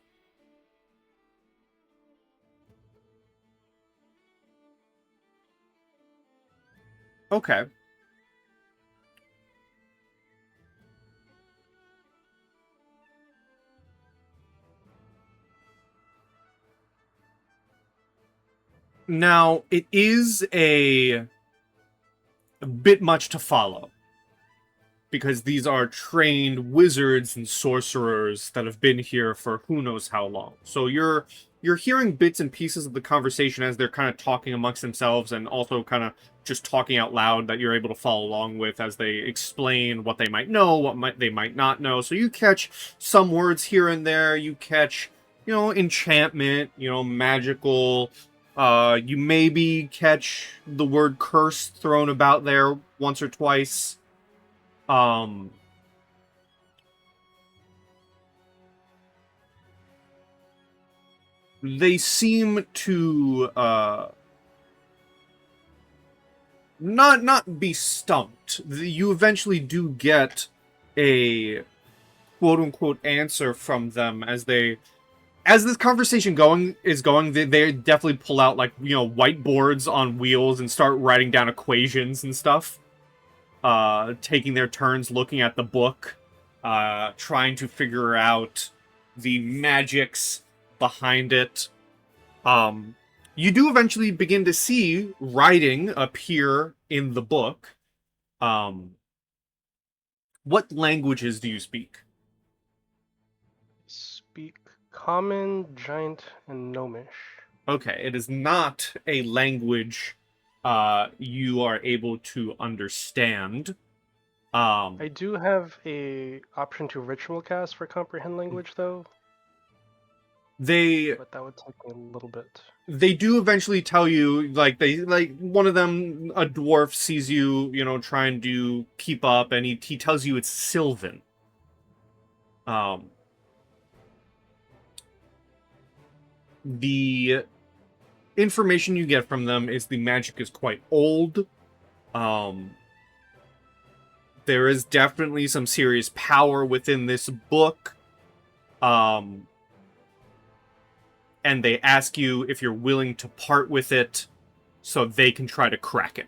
Okay. Now, it is a bit much to follow, because these are trained wizards and sorcerers that have been here for who knows how long. So you're hearing bits and pieces of the conversation as they're kind of talking amongst themselves, and also kind of just talking out loud that you're able to follow along with as they explain what they might know, they might not know. So you catch some words here and there. You catch, enchantment, magical. You maybe catch the word curse thrown about there once or twice. They seem to not be stumped. You eventually do get a quote unquote answer from them as they as this conversation is going, they definitely pull out like whiteboards on wheels and start writing down equations and stuff. Taking their turns looking at the book, trying to figure out the magics behind it. You do eventually begin to see writing appear in the book. What languages do you speak? Speak Common, Giant, and Gnomish. Okay, it is not a language you are able to understand. I do have a option to ritual cast for comprehend language though, They but that would take me a little bit. do eventually tell you, like one of them, a dwarf, sees you, trying to keep up, and he tells you it's Sylvan. The information you get from them is the magic is quite old. There is definitely some serious power within this book. And they ask you if you're willing to part with it so they can try to crack it.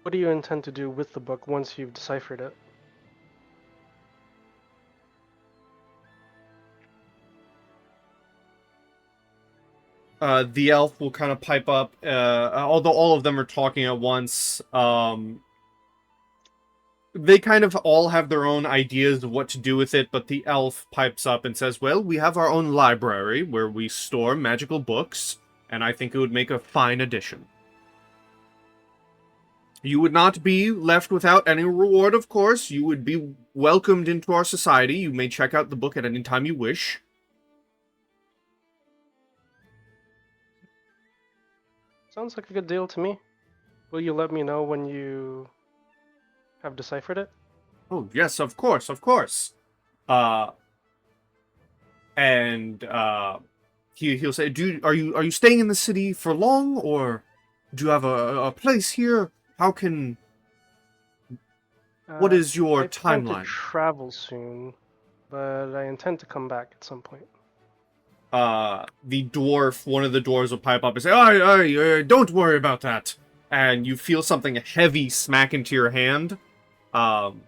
What do you intend to do with the book once you've deciphered it? The elf will kind of pipe up, although all of them are talking at once. They kind of all have their own ideas of what to do with it, but the elf pipes up and says, well, we have our own library where we store magical books, and I think it would make a fine addition. You would not be left without any reward, of course. You would be welcomed into our society. You may check out the book at any time you wish. Sounds like a good deal to me. Will you let me know when you have deciphered it? Oh, yes, of course, of course. He'll say, are you staying in the city for long, or do you have a place here? How can... What is your I plan timeline? to travel soon, but I intend to come back at some point. The dwarf, one of the dwarves will pipe up and say, don't worry about that. And you feel something heavy smack into your hand. An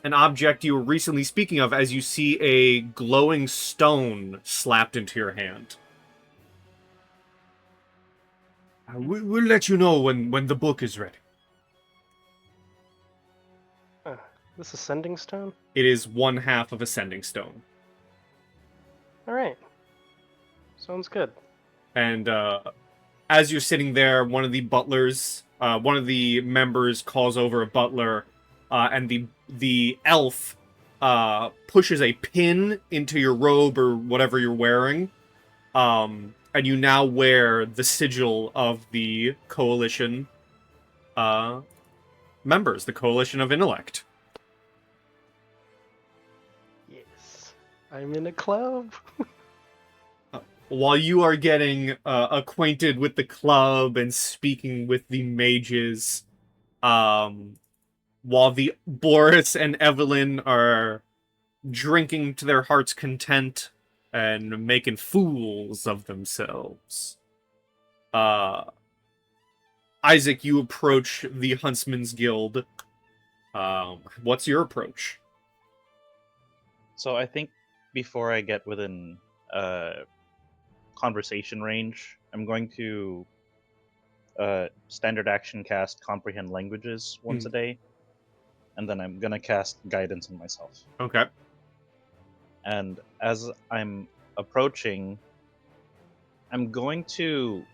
object you were recently speaking of, as you see a glowing stone slapped into your hand. We'll let you know when the book is ready. This ascending stone? It is one half of a sending stone. Alright. Sounds good. And as you're sitting there, one of the butlers, one of the members calls over a butler, and the elf pushes a pin into your robe or whatever you're wearing, and you now wear the sigil of the Coalition members, the Coalition of Intellect. Yes. I'm in a club. While you are getting acquainted with the club and speaking with the mages, while the Boris and Evelyn are drinking to their heart's content and making fools of themselves, Isaac, you approach the Huntsman's Guild. What's your approach? So I think before I get within conversation range, I'm going to standard action cast comprehend languages once a day, and then I'm gonna cast guidance on myself. Okay. And as I'm approaching, I'm going to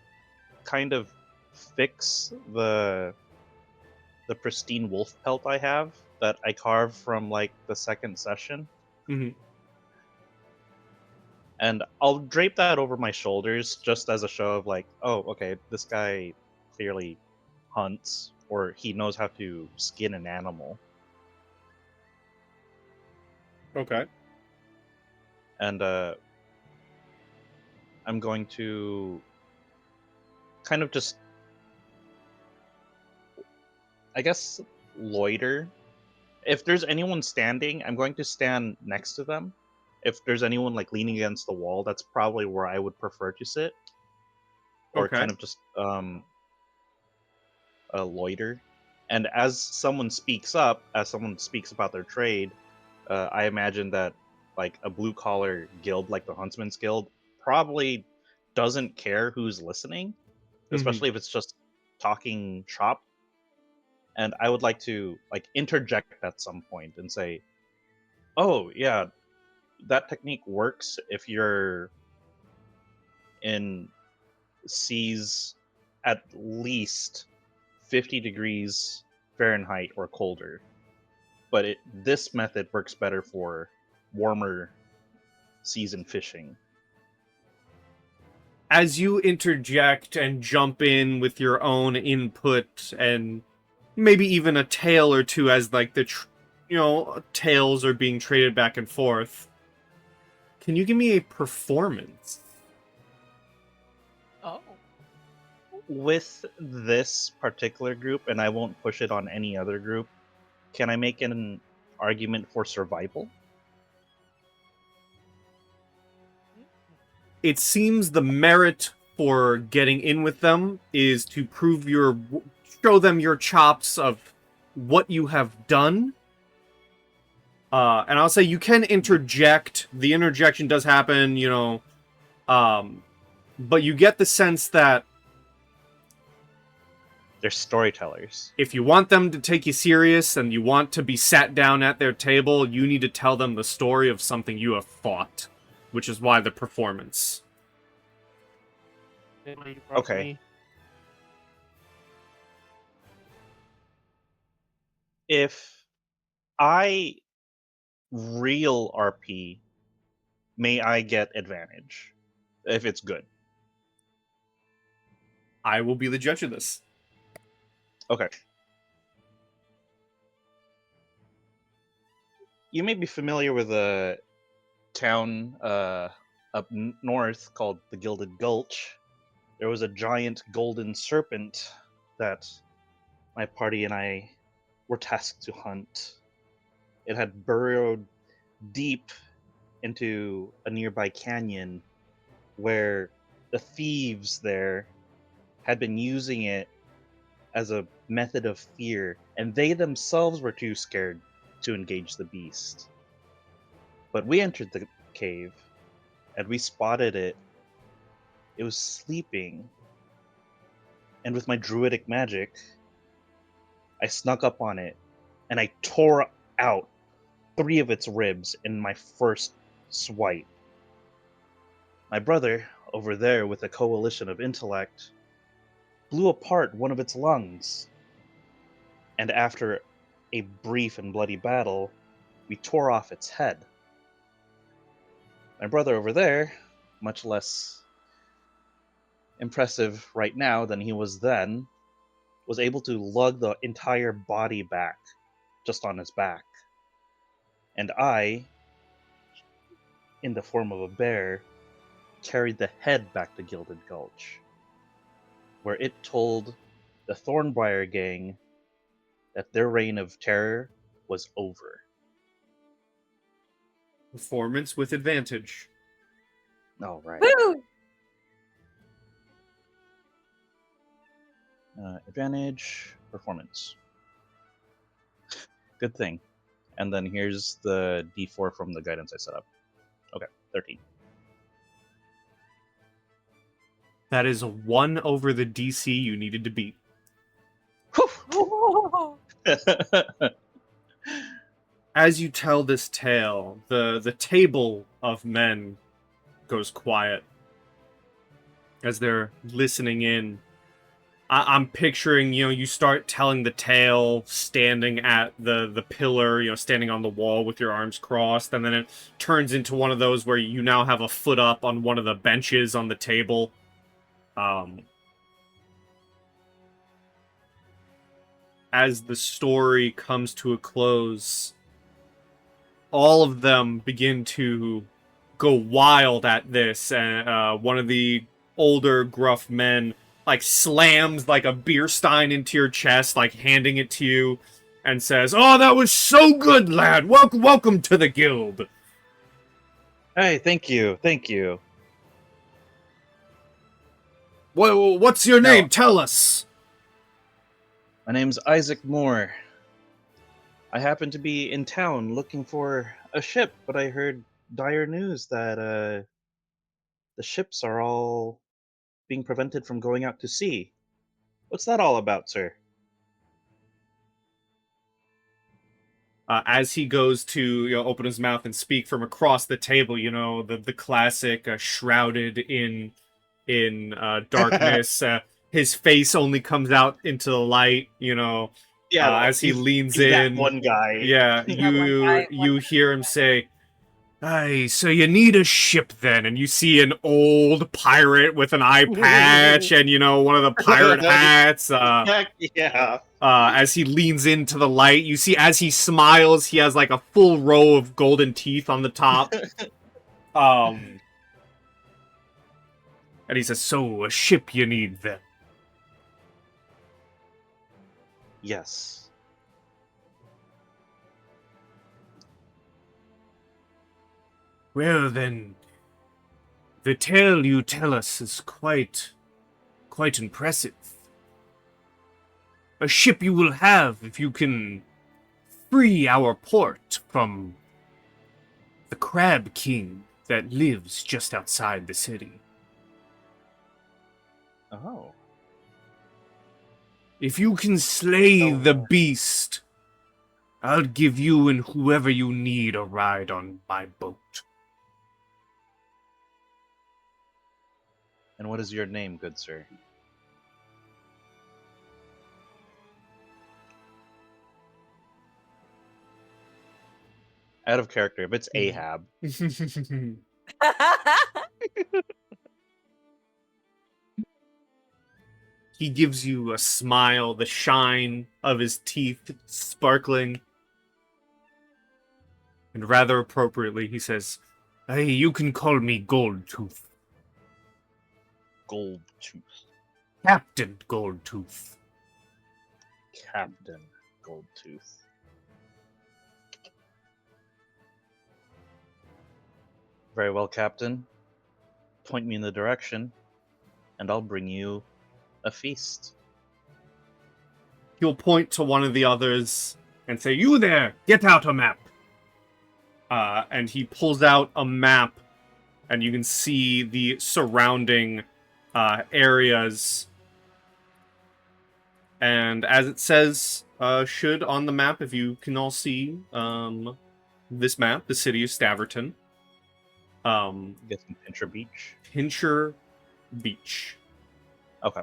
kind of fix the pristine wolf pelt I have that I carved from like the second session. Mm-hmm. And I'll drape that over my shoulders just as a show of like, oh, okay, this guy clearly hunts, or he knows how to skin an animal. Okay. And I'm going to kind of just I guess loiter. If there's anyone standing, I'm going to stand next to them. If there's anyone like leaning against the wall, that's probably where I would prefer to sit. Or Okay. kind of just loiter. And as someone speaks up, as someone speaks about their trade, I imagine that like a blue collar guild like the Huntsman's Guild probably doesn't care who's listening, especially if it's just talking shop. And I would like to like interject at some point and say, "Oh yeah, that technique works if you're in seas at least 50 degrees Fahrenheit or colder. But this method works better for warmer season fishing." As you interject and jump in with your own input and maybe even a tale or two as like the tales are being traded back and forth, can you give me a performance? Oh. With this particular group, and I won't push it on any other group, can I make an argument for survival? It seems the merit for getting in with them is to show them your chops of what you have done. And I'll say you can interject. The interjection does happen, but you get the sense that They're storytellers. if you want them to take you serious and you want to be sat down at their table, you need to tell them the story of something you have fought, which is why the performance. Okay. If I real RP, may I get advantage if it's good? I will be the judge of this. Okay. You may be familiar with a town up north called the Gilded Gulch. There was a giant golden serpent that my party and I were tasked to hunt. It had burrowed deep into a nearby canyon where the thieves there had been using it as a method of fear, and they themselves were too scared to engage the beast. But we entered the cave, and we spotted it. It was sleeping, and with my druidic magic, I snuck up on it, and I tore out 3 of its ribs in my first swipe. My brother, over there with a coalition of intellect, blew apart one of its lungs. And after a brief and bloody battle, we tore off its head. My brother over there, much less impressive right now than he was then, was able to lug the entire body back just on his back. And I, in the form of a bear, carried the head back to Gilded Gulch, where it told the Thornbriar gang that their reign of terror was over. Performance with advantage. All right. Woo! Advantage, performance. Good thing. And then here's the D4 from the guidance I set up. Okay, 13. That is 1 over the DC you needed to beat. Oh. As you tell this tale, the table of men goes quiet as they're listening in. I'm picturing, you start telling the tale standing at the pillar, standing on the wall with your arms crossed, and then it turns into one of those where you now have a foot up on one of the benches on the table. As the story comes to a close, all of them begin to go wild at this, and one of the older, gruff men like slams like a beer stein into your chest, like handing it to you, and says, "Oh, that was so good, lad. Welcome to the guild." Hey, thank you, thank you. What's your No. name? Tell us. My name's Isaac Moore. I happen to be in town looking for a ship, but I heard dire news that the ships are all being prevented from going out to sea. What's that all about, sir? As he goes to open his mouth and speak from across the table, the classic shrouded in darkness. His face only comes out into the light. As he leans he's that in. one guy. Yeah, That one guy- you one hear him say, "Aye, so you need a ship then," and you see an old pirate with an eye patch and one of the pirate hats. Heck yeah. As he leans into the light, you see as he smiles, he has like a full row of golden teeth on the top. And he says, "So a ship you need then?" Yes. Well then, the tale you tell us is quite impressive. A ship you will have if you can free our port from the Crab King that lives just outside the city. Oh. If you can slay the beast, I'll give you and whoever you need a ride on my boat. And what is your name, good sir? Out of character, if it's Ahab. He gives you a smile, the shine of his teeth sparkling. And rather appropriately, he says, "Hey, you can call me Goldtooth. Goldtooth. Captain Goldtooth." Captain Goldtooth. Very well, Captain. Point me in the direction, and I'll bring you a feast. He'll point to one of the others and say, "You there, get out a map." And he pulls out a map, and you can see the surrounding areas. And as it says, should on the map, if you can all see this map, the city of Staverton. Get some Pincher Beach. Pincher Beach. Okay.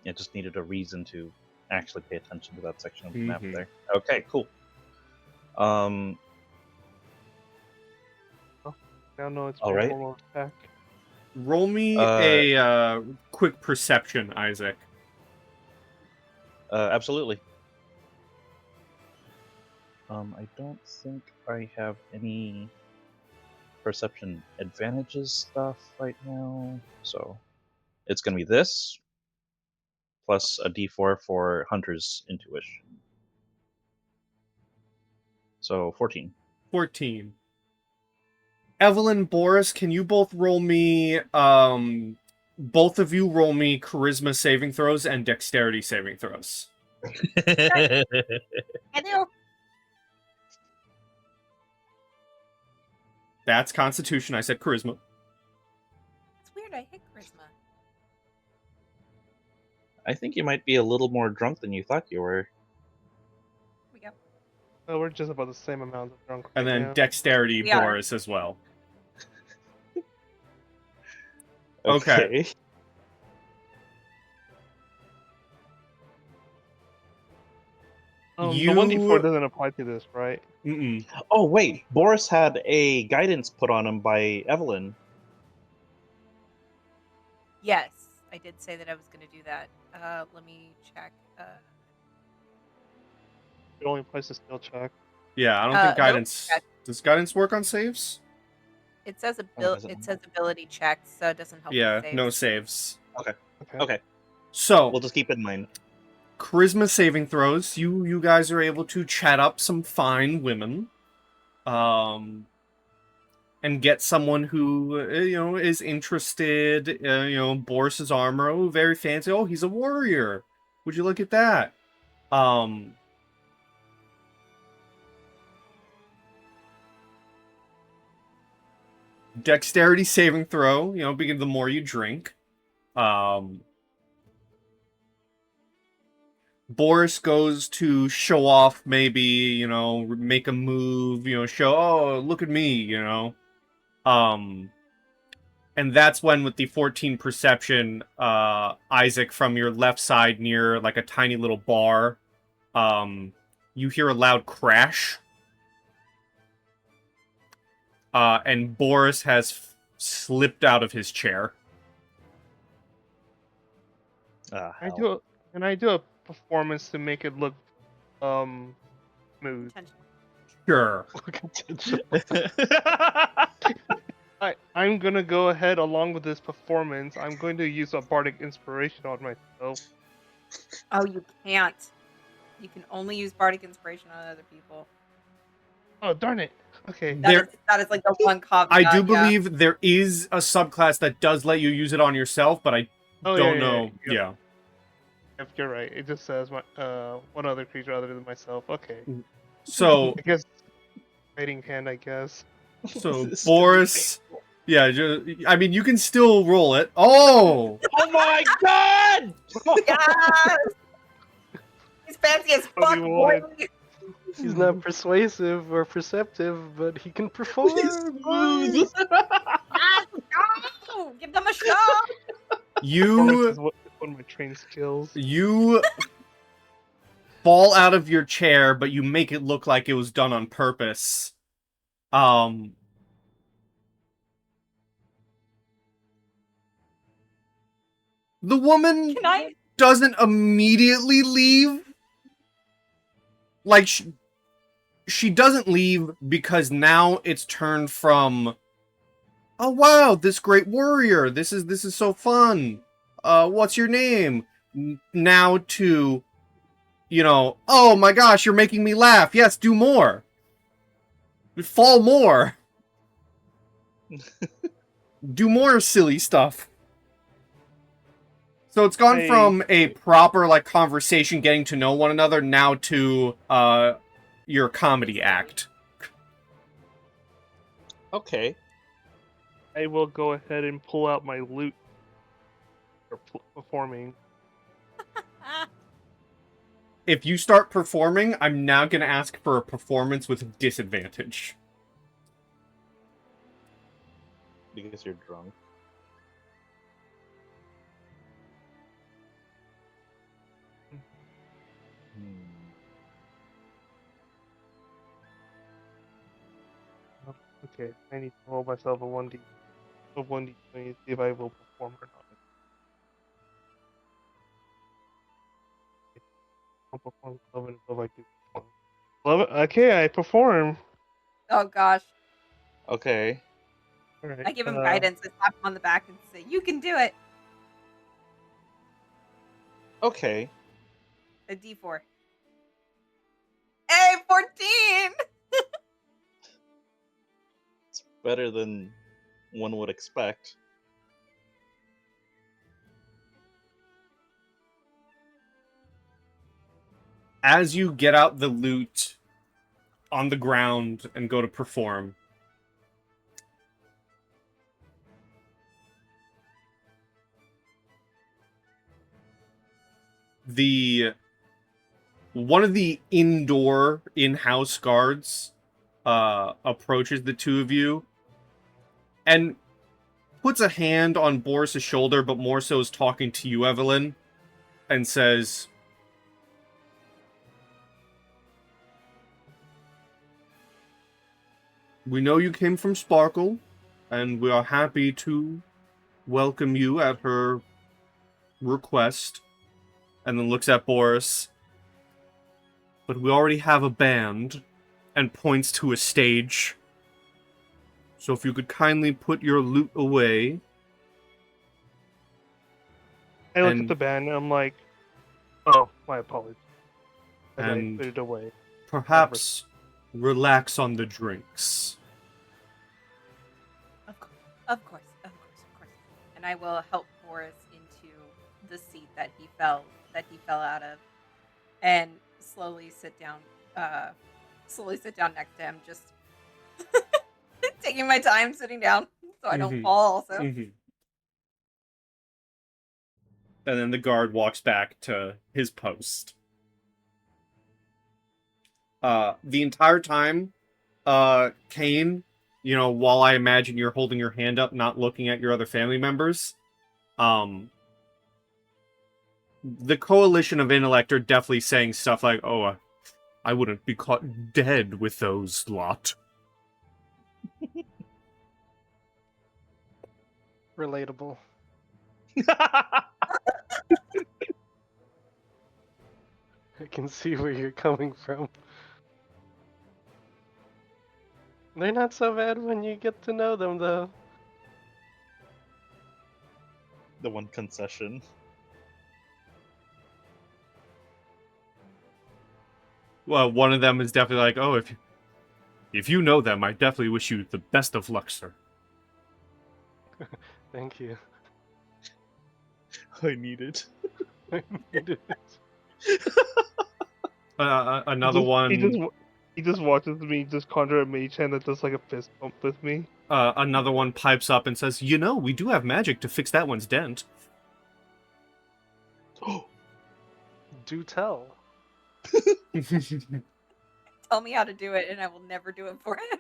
Yeah, just needed a reason to actually pay attention to that section of the map there. Okay, cool. Now know it's All right. form of attack. Roll me a quick perception, Isaac. Absolutely. I don't think I have any perception advantages stuff right now, so it's gonna be this plus a d4 for Hunter's Intuition. So 14. 14. Evelyn, Boris, can you both roll me, both of you roll me charisma saving throws and dexterity saving throws. I do. That's Constitution. I said charisma. It's weird. I hit charisma. I think you might be a little more drunk than you thought you were. We go. Oh, we're just about the same amount of drunk. And right then now. dexterity, We are. Boris, as well. Okay. Okay. The You- 1d4 doesn't apply to this, right? Mm-mm. Oh wait, Boris had a guidance put on him by Evelyn. Yes, I did say that I was going to do that. Let me check. It only applies to skill check. Yeah, I don't think Nope. guidance... Okay. Does guidance work on saves? It says does it it not? says ability checks, so it doesn't help. Yeah, with no saves. saves. Okay, So, we'll just keep it in mind. charisma saving throws. You guys are able to chat up some fine women, and get someone who is interested. Boris's armor. Oh, very fancy. Oh, he's a warrior. Would you look at that? Dexterity saving throw. Begin the more you drink. Boris goes to show off, maybe, make a move, show, oh, look at me, And that's when, with the 14 perception, Issac, from your left side near, like, a tiny little bar, you hear a loud crash. And Boris has slipped out of his chair. Can I do a performance to make it look smooth? Potential. Sure. I'm gonna go ahead along with this performance. I'm going to use a bardic inspiration on myself. Oh, you can't. You can only use bardic inspiration on other people. Oh darn it! Okay. That is like the one caveat. I do yeah. believe there is a subclass that does let you use it on yourself, but I don't know. Yeah. If you're right, it just says one other creature other than myself. Okay. So, I guess fighting hand. I guess. so Boris, yeah, I mean, you can still roll it. Oh! Oh my god! Yes! He's fancy as fuck, boy! He's not persuasive or perceptive, but he can perform. Smooth. Yes, go! Give them a shot! Performance You is one of my trained skills. fall out of your chair, but you make it look like it was done on purpose. The woman Can I? doesn't immediately leave. Like, she doesn't leave because now it's turned from, oh wow, this great warrior, this is so fun. What's your name? Now to, oh my gosh, you're making me laugh. Yes, do more. Fall more. Do more silly stuff. So it's gone from a proper, like, conversation, getting to know one another, now to, your comedy act. Okay. I will go ahead and pull out my lute for performing. If you start performing, I'm now gonna ask for a performance with disadvantage. Because you're drunk. Okay, I need to roll myself a 1d20 to see if I will perform or not. I'll perform 11 until I do 11. Okay, I perform. Oh gosh. Okay. All right. I give him guidance. I slap him on the back and say, "You can do it." Okay. A D4. Hey, 14! It's better than one would expect. As you get out the loot on the ground and go to perform, one of the indoor in-house guards approaches the two of you and puts a hand on Boris's shoulder, but more so is talking to you, Evelyn, and says, "We know you came from Sparkle, and we are happy to welcome you at her request." And then looks at Boris. "But we already have a band," and points to a stage. So if you could kindly put your loot away. I look And- at the band and I'm like, oh, my apologies. And And- I put it away. Perhaps relax on the drinks. Of course, of course, of course, of course. And I will help Boris into the seat that he fell out of, and slowly sit down next to him, just taking my time sitting down so I don't Mhm. fall. Also, Mm-hmm. And then the guard walks back to his post. The entire time, Caine, while I imagine you're holding your hand up, not looking at your other family members, the coalition of intellect are definitely saying stuff like, oh, I wouldn't be caught dead with those lot. Relatable. I can see where you're coming from. They're not so bad when you get to know them, though. The one concession. Well, one of them is definitely like, oh, if you know them, I definitely wish you the best of luck, sir. Thank you. I need it. Another one. He just watches me just conjure a mage hand that does like a fist bump with me. Another one pipes up and says, we do have magic to fix that one's dent. Do tell. tell me how to do it, and I will never do it for him.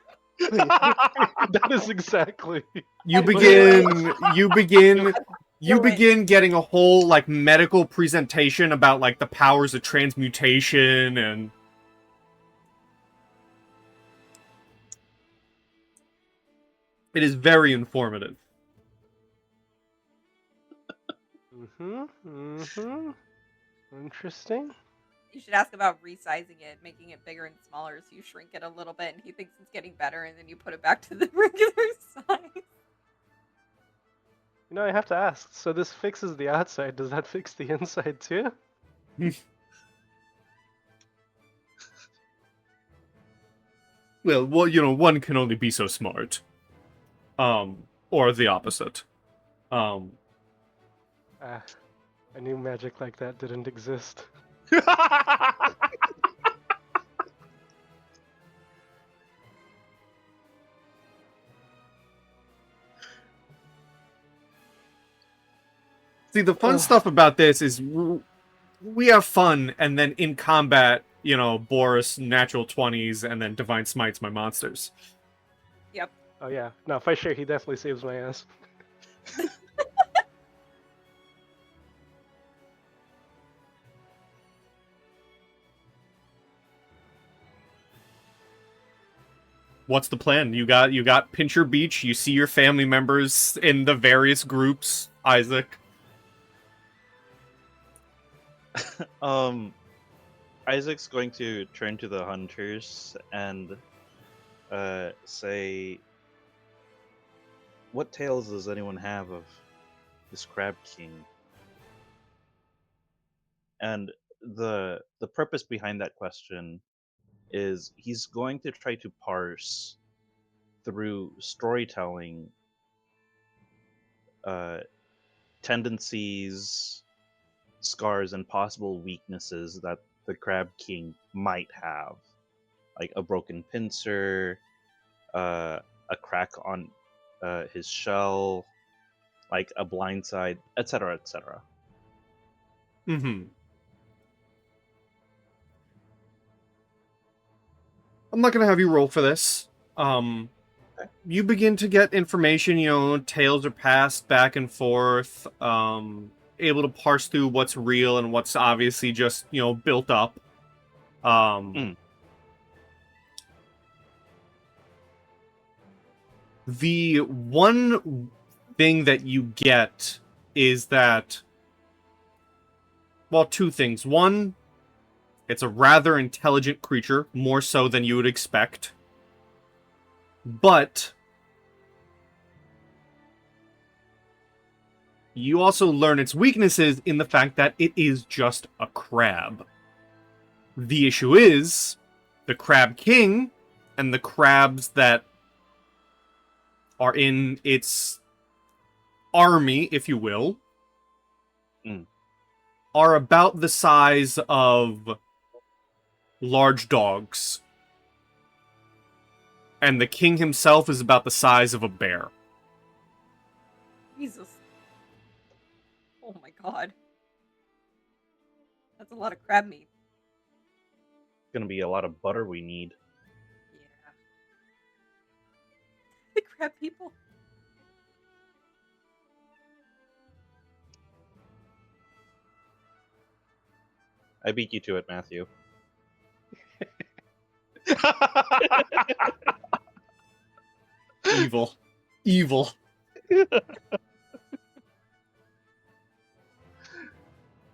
That is exactly. You begin Do it. getting a whole like medical presentation about like the powers of transmutation and it is very informative. Interesting. You should ask about resizing it, making it bigger and smaller, so you shrink it a little bit, and he thinks it's getting better, and then you put it back to the regular size. I have to ask. So this fixes the outside. Does that fix the inside too? Well, one can only be so smart. Or the opposite. I knew magic like that didn't exist. See, the fun stuff about this is we have fun, and then in combat, Boris, natural 20s, and then Divine Smites my monsters. Yep. Oh yeah. No, if I share, he definitely saves my ass. What's the plan? You got Pincher Beach, you see your family members in the various groups, Isaac. Isaac's going to turn to the hunters and say, what tales does anyone have of this Crab King? And the purpose behind that question is he's going to try to parse through storytelling tendencies, scars, and possible weaknesses that the Crab King might have, like a broken pincer, a crack on his shell, like a blind side, etc., etc. Mm-hmm. I'm not gonna have you roll for this. You begin to get information, tales are passed back and forth, able to parse through what's real and what's obviously just, built up. The one thing that you get is that, well, two things. One, it's a rather intelligent creature, more so than you would expect. But You also learn its weaknesses in the fact that it is just a crab. The issue is, the Crab King and the crabs that are in its army, if you will, are about the size of large dogs. And the king himself is about the size of a bear. Jesus. Oh my god. That's a lot of crab meat. Gonna be a lot of butter we need. Yeah. The crab people. I beat you to it, Mathew. Evil. Evil.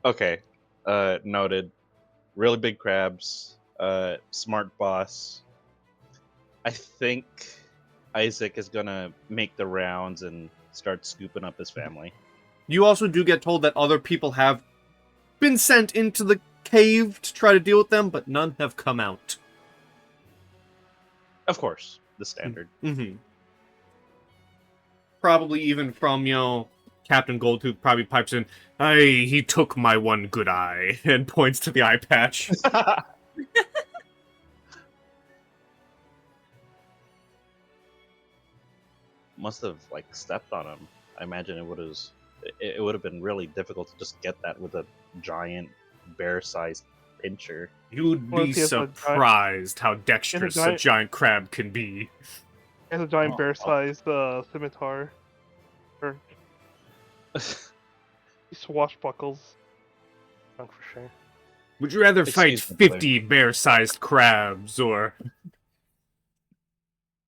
Okay. Noted. Really big crabs. Smart boss. I think Issac is gonna make the rounds and start scooping up his family. You also do get told that other people have been sent into the cave to try to deal with them, but none have come out. Of course, the standard. Mm-hmm. Probably even from, Captain Goldtooth probably pipes in, "Hey, he took my one good eye," and points to the eye patch. Must have stepped on him. I imagine it would have been really difficult to just get that with a giant bear-sized pincher. You'd Well, be if he has a surprised how dexterous a giant- giant crab can be. He has a giant Oh. bear-sized scimitar. Or he swashbuckles. Drunk for sure. Would you rather fight Excuse me, 50 bear-sized crabs, or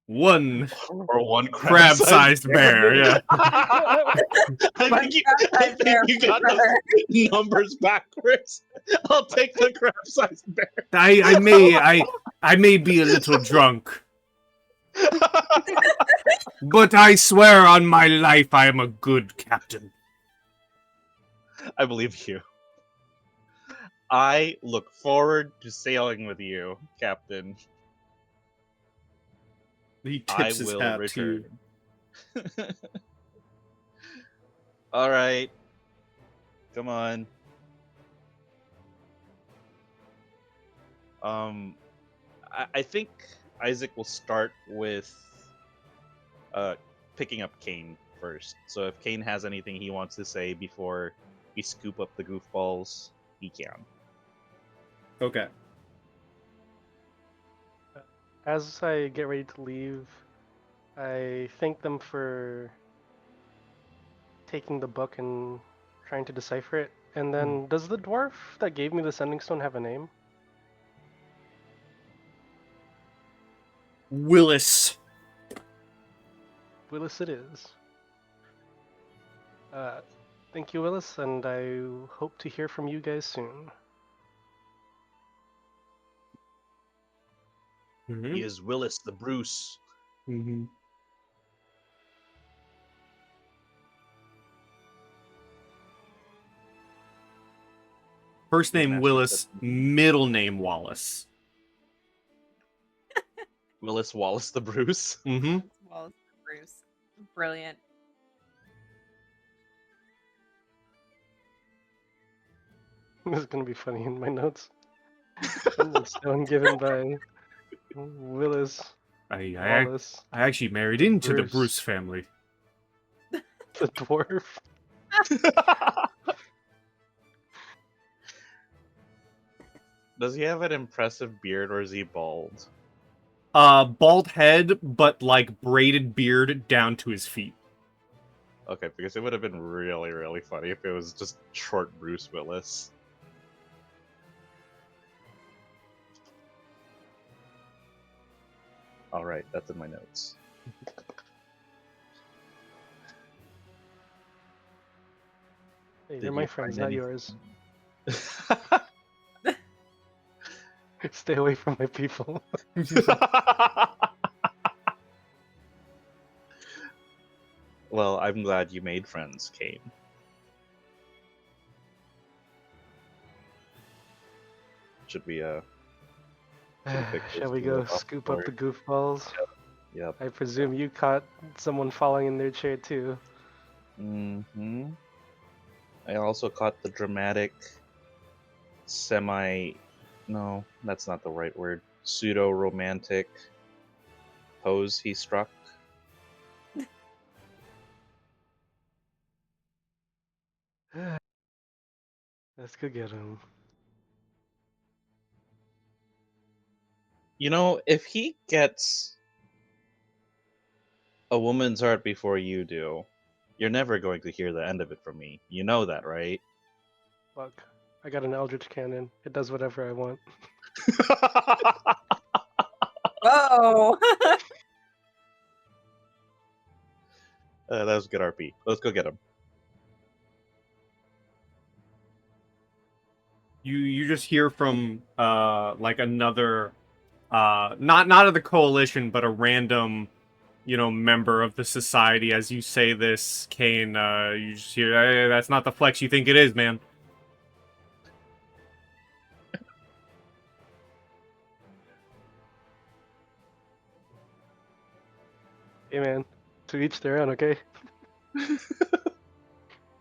one Or one crab-sized bear? Yeah. I think you got the numbers backwards. I'll take the crab-sized bear. I may be a little drunk, but I swear on my life I am a good captain. I believe you. I look forward to sailing with you, Captain. He I tips his will hat return. to All right. Come on. I think Issac will start with picking up Caine first. So if Caine has anything he wants to say before we scoop up the goofballs, he can. Okay. As I get ready to leave, I thank them for taking the book and trying to decipher it. And then, does the dwarf that gave me the sending stone have a name? Willis. Willis it is. Thank you, Willis, and I hope to hear from you guys soon. He is Willis the Bruce. Mm-hmm. First name Master Willis, Step. middle name Wallace. Willis Wallace the Bruce. Mm-hmm. Well, it's Bruce. Brilliant. This is gonna be funny in my notes. Sending stone given by Willis I Wallace, actually married into the Bruce. Bruce family. the dwarf. Does he have an impressive beard or is he bald? Bald head, but braided beard down to his feet. Okay, because it would have been really, really funny if it was just short Bruce Willis. Alright, that's in my notes. Hey, Did they're my you friends, find not anything? yours. Stay away from my people. Well, I'm glad you made friends, Caine. Should we pick Shall those we two go up off scoop the up the goofballs? Yep. I presume you caught someone falling in their chair too. Mm-hmm. I also caught the dramatic no, that's not the right word. Pseudo-romantic pose he struck. Let's go get him. You know, if he gets a woman's heart before you do, you're never going to hear the end of it from me. You know that, right? Look, I got an Eldritch Cannon. It does whatever I want. Whoa! That was good RP. Let's go get him. You just hear from like another not of the coalition, but a random member of the society. As you say this, Caine, you just hear, hey, that's not the flex you think it is, man. Hey man, to each their own, okay?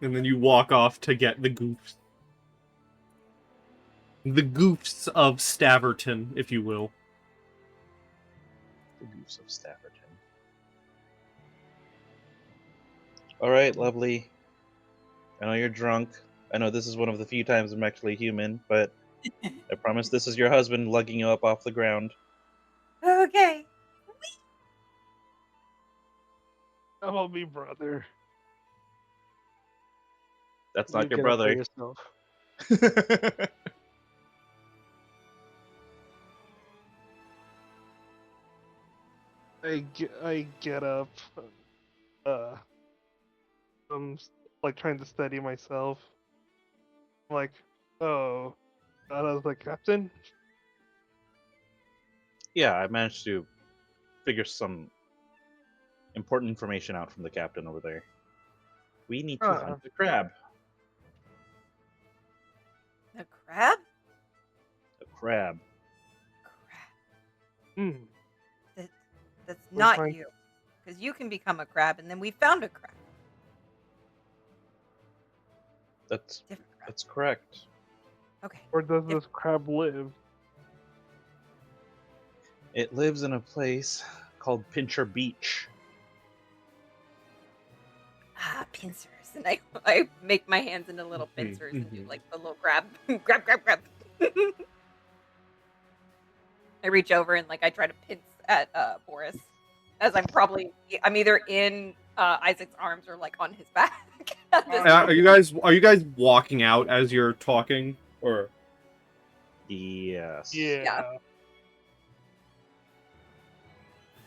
And then you walk off to get the goofs. The goofs of Staverton, if you will. The goose of Staverton. Alright, lovely. I know you're drunk. I know this is one of the few times I'm actually human, but I promise this is your husband lugging you up off the ground. Okay. Help me, brother. That's You not your get up by brother. yourself. I get up. I'm like trying to steady myself. I'm like, oh, that was the captain. Yeah, I managed to figure some important information out from the captain over there. We need to hunt the crab. A crab? The crab. Crab. Hmm. That's We're not trying- you. Because you can become a crab, and then we found a crab. That's Different crab. that's correct. Okay. Where does this crab live? It lives in a place called Pincher Beach. Ah, pincers. And I make my hands into little pincers and do mhm. like the little grab. grab. I reach over and like I try to pinch at Boris. As I'm either in Isaac's arms or like on his back. at this Are you guys walking out as you're talking, or? Yes. Yeah.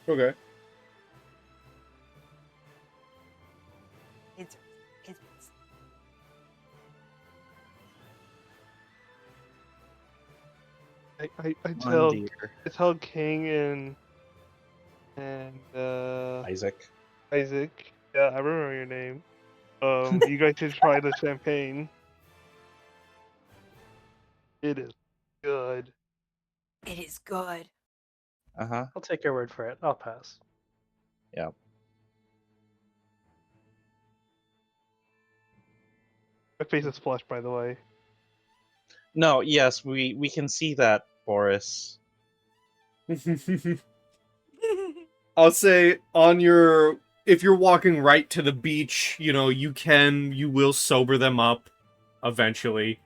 Okay. Pincers. I One tell Caine and Isaac. Isaac. Yeah, I remember your name. You guys should try the champagne. It is good. It is good. Uh-huh. I'll take your word for it. I'll pass. Yeah. My face is flushed, by the way. No, yes, we can see that, Boris. I'll say if you're walking right to the beach, you will sober them up eventually.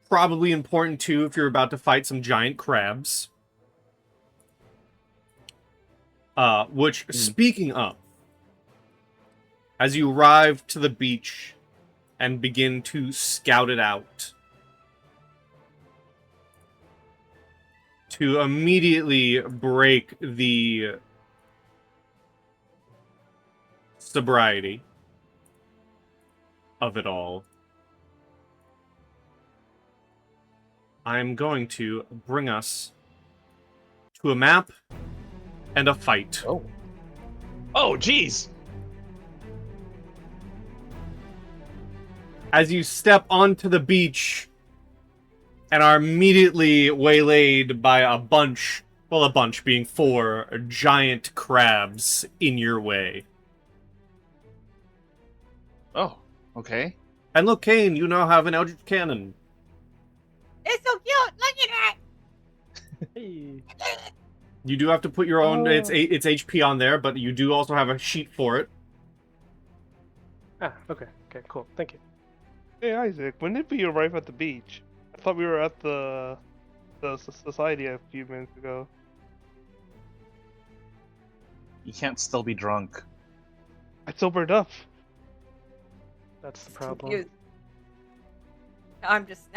Probably important too if you're about to fight some giant crabs. Which, speaking of, as you arrive to the beach and begin to scout it out, to immediately break the sobriety of it all, I'm going to bring us to a map and a fight. Oh. Oh, jeez! as you step onto the beach and are immediately waylaid by a bunch being 4 giant crabs in your way. Oh, okay. And look, Caine, you now have an Eldritch Cannon. It's so cute. Look at Hey. You do have to put your own, Oh. it's HP on there, but you do also have a sheet for it. Ah, okay. Okay, cool. Thank you. Hey Isaac, when did we arrive at the beach? I thought we were at the society a few minutes ago. You can't still be drunk. I sobered up. That's the it. problem. Confused. Now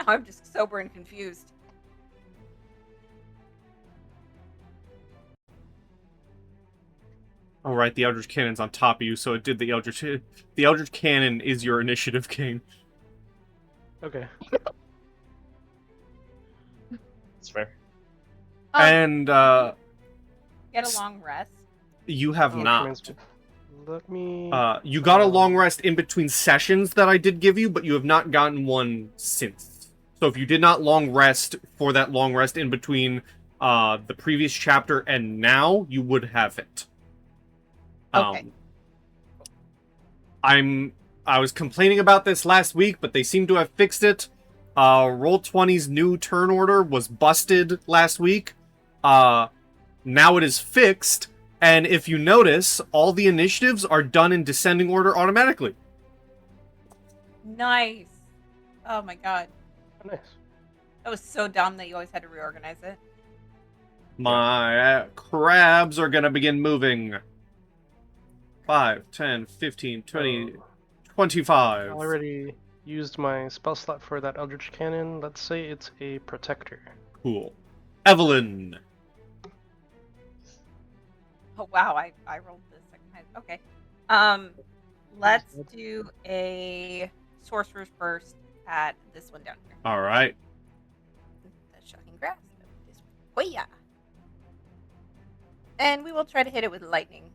I'm just sober and confused. All right, the Eldritch Cannon's on top of you, so it did the Eldritch. The Eldritch Cannon is your initiative, Caine. Okay. It's fair. And Get a long rest. you have Oh, not. commencement. Let me. You got a long rest in between sessions that I did give you, but you have not gotten one since. So if you did not long rest for that long rest in between the previous chapter and now, you would have it. Okay. I was complaining about this last week, but they seem to have fixed it. Roll20's new turn order was busted last week. Now it is fixed. And if you notice, all the initiatives are done in descending order automatically. Nice. Oh my god. Oh, nice. That was so dumb that you always had to reorganize it. My crabs are going to begin moving. 5, 10, 15, 20, Oh, 25. I already used my spell slot for that Eldritch Cannon. Let's say it's a protector. Cool. Evelyn. Oh wow, I rolled the second time. Okay. Let's do a sorcerer's burst at this one down here. All right. The shocking grasp. Oh yeah. And we will try to hit it with lightning.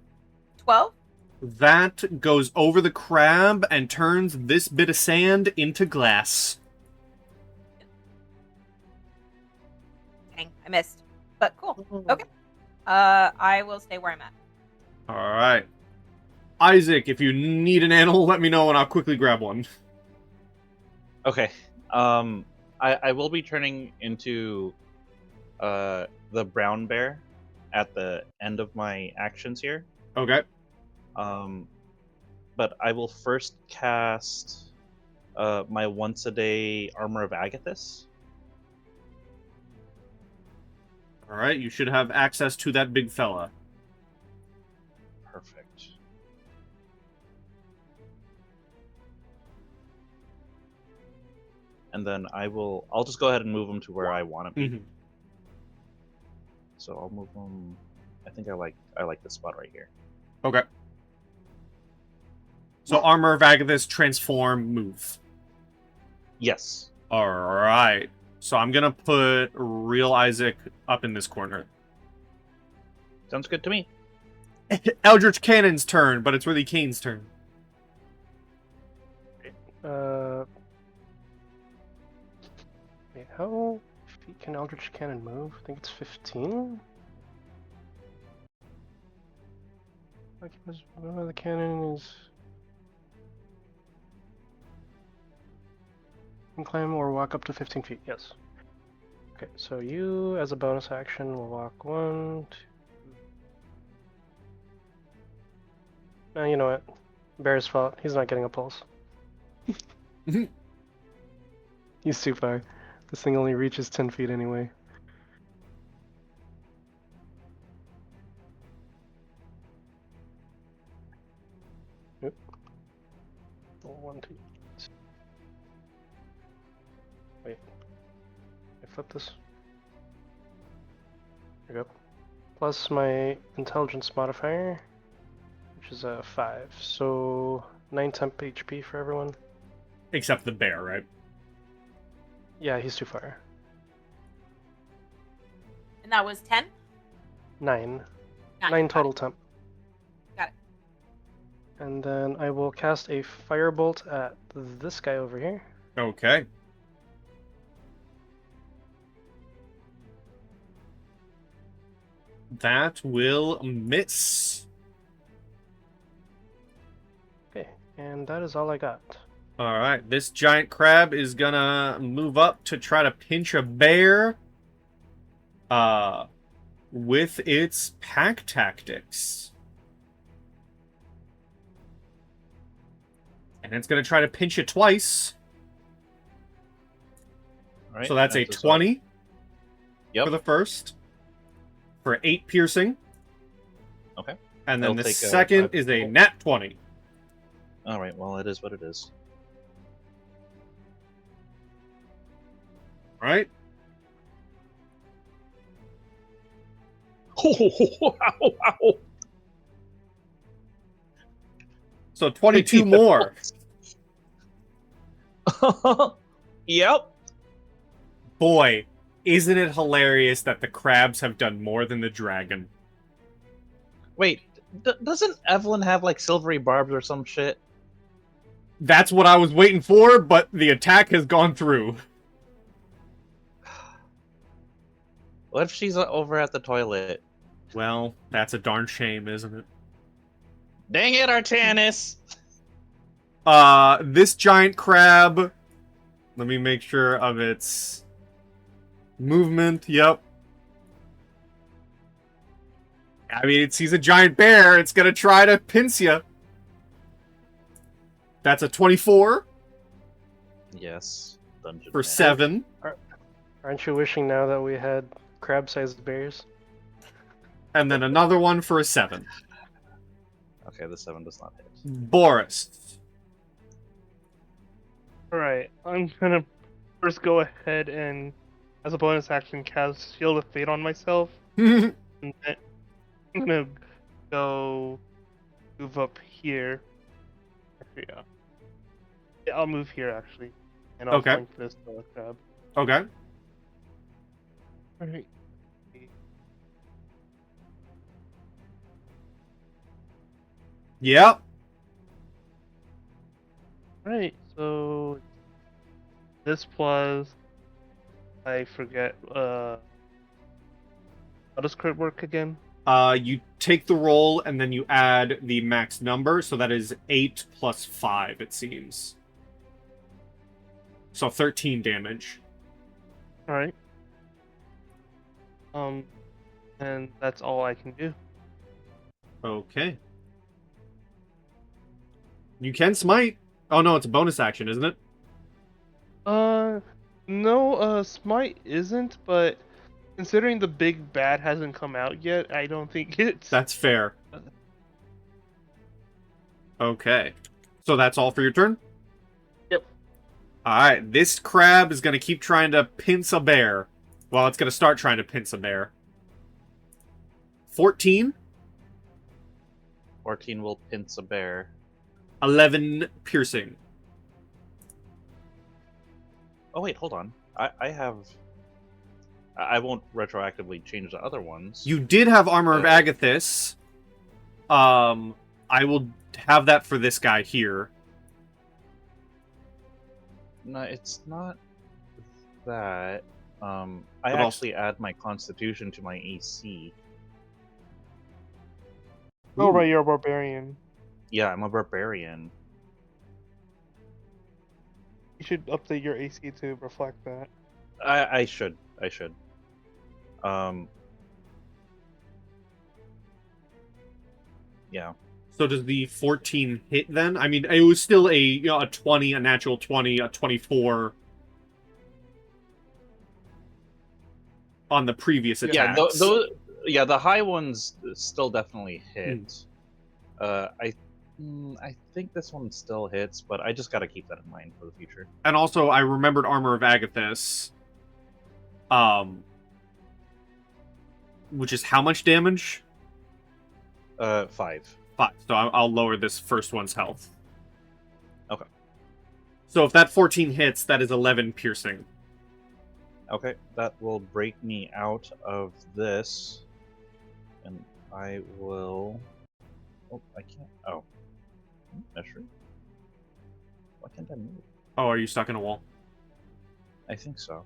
12? That goes over the crab and turns this bit of sand into glass. Dang, I missed. But cool. Okay. I will stay where I'm at. All right. Isaac, if you need an animal, let me know and I'll quickly grab one. Okay. I will be turning into the brown bear at the end of my actions here. Okay. But I will first cast my once a day Armor of Agathis. All right. You should have access to that big fella. Perfect. And then I'll just go ahead and move him to where I want to be. Mhm. So I'll move him. I think I like this spot right here. Okay. So Armor of Agathis, transform, move. Yes. All right. So I'm going to put real Isaac up in this corner. Sounds good to me. Eldritch Cannon's turn, but it's really Caine's turn. Wait, how feet can Eldritch Cannon move? I think it's 15? Like, the cannon is... can climb or walk up to 15 feet, yes. Okay, so you, as a bonus action, will walk 1, 2... No, you know what? Bear's fault. He's not getting a pulse. He's too far. This thing only reaches 10 feet anyway. Oop. 1, 2. Wait. I flip this. There we go. Plus my intelligence modifier, which is a 5. So 9 temp HP for everyone. Except the bear, right? Yeah, he's too far. And that was 10? 9. Nine. 9 Got total it. temp. Got it. And then I will cast a firebolt at this guy over here. Okay. That will miss. Okay, and that is all I got. All right, this giant crab is gonna move up to try to pinch a bear. With its pack tactics. And it's gonna try to pinch it twice. All right, So that's a 20 Yep. for the first. For 8 piercing. Okay. And then It'll the take, second 5 is a total. nat 20. All right. Well, it is what it is. All right? Wow! So 22 more. Yep. Boy, isn't it hilarious that the crabs have done more than the dragon? Wait, doesn't Evelyn have like silvery barbs or some shit? That's what I was waiting for, but the attack has gone through. What if she's over at the toilet? Well, that's a darn shame, isn't it? Dang it, Artanis! This giant crab... Let me make sure of its... movement, yep. I mean, it sees a giant bear, it's gonna try to pinch you. That's a 24 Yes, dungeon for man. 7. Aren't you wishing now that we had crab-sized bears? And then another one for a 7. Okay, the 7 does not hit. Boris. Alright, I'm gonna first go ahead and, as a bonus action, cast Shield of Fate on myself. And then I'm gonna go move up here. Actually, yeah, I'll move here actually. And I'll Okay. flank this crab. Okay. Alright. Yep. Right, so this plus I forget how does crit work again? You take the roll and then you add the max number, so that is 8 plus 5, it seems. So 13 damage. Alright. And that's all I can do. Okay. You can smite. Oh no, it's a bonus action, isn't it? No, Smite isn't, but considering the big bad hasn't come out yet, I don't think it's... That's fair. Okay. So that's all for your turn? Yep. Alright, this crab is going to keep trying to pinch a bear. Well, it's going to start trying to pinch a bear. 14, 14 will pinch a bear. 11 piercing. Oh wait, hold on. I have... I won't retroactively change the other ones. You did have Armor of Agathis. I will have that for this guy here. No, it's not that. I But also- actually add my Constitution to my AC. Oh, right, you're a barbarian. Yeah, I'm a barbarian. You should update your AC to reflect that. I should. I should. Yeah. So does the 14 hit then? I mean, it was still a 20, a natural 20, a 24 on the previous Yeah, attacks. yeah, the high ones still definitely hit. I think this one still hits, but I just gotta keep that in mind for the future. And also, I remembered Armor of Agathis. Which is how much damage? 5. 5. So I'll lower this first one's health. Okay. So if that 14 hits, that is 11 piercing. Okay, that will break me out of this. And I will... Oh, I can't... Oh. Measure. Why can't I move? Oh, are you stuck in a wall? I think so.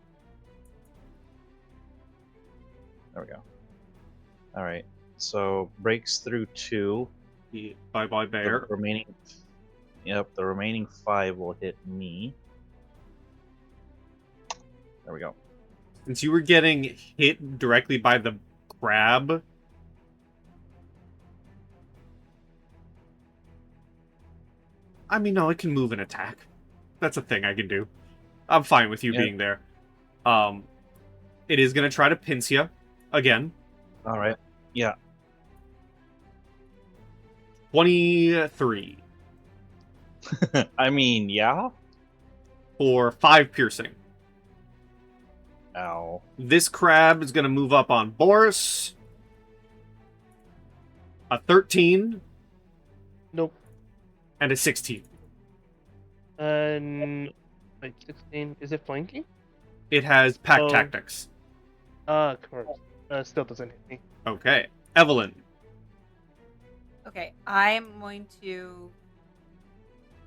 There we go. Alright. So breaks through 2. Bye bye, The bear. remaining the remaining 5 will hit me. There we go. Since you were getting hit directly by the crab, I mean, no, it can move and attack. That's a thing I can do. I'm fine with you Yeah. being there. It is gonna try to pinch you again. Alright. Yeah. 23 I mean, yeah. for 5 piercing. Ow. This crab is gonna move up on Boris. A 13 Nope. and a 16. Wait, 16. Is it flanking? It has pack Oh. tactics. Of course. Still doesn't hit me. Okay. Evelyn. Okay, I'm going to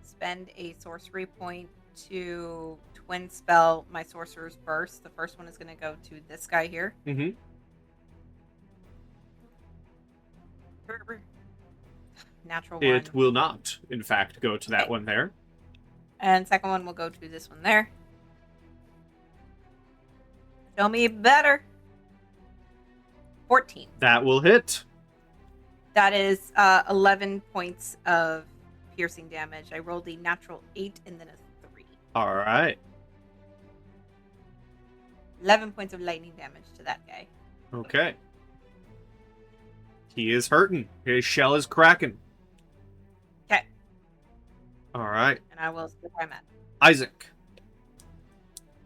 spend a sorcery point to twin spell my sorcerer's burst. The first one is going to go to this guy here. Mm-hmm. Natural one. It will not, in fact, go to that Okay. one there. And second one will go to this one there. Show me better. 14. That will hit. That is 11 points of piercing damage. I rolled a natural 8 and then a 3. All right. 11 points of lightning damage to that guy. Okay. He is hurting. His shell is cracking. Okay. All right. And I will see where I'm at. Isaac.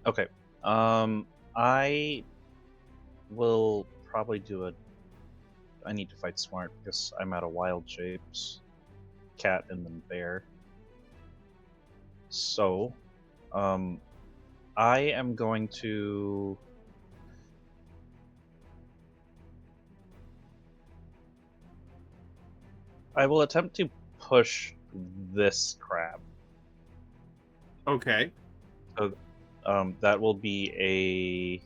Okay. I will probably do I need to fight smart because I'm out of wild shapes. Cat and then bear. So, I am going to... I will attempt to push this crab. Okay. That will be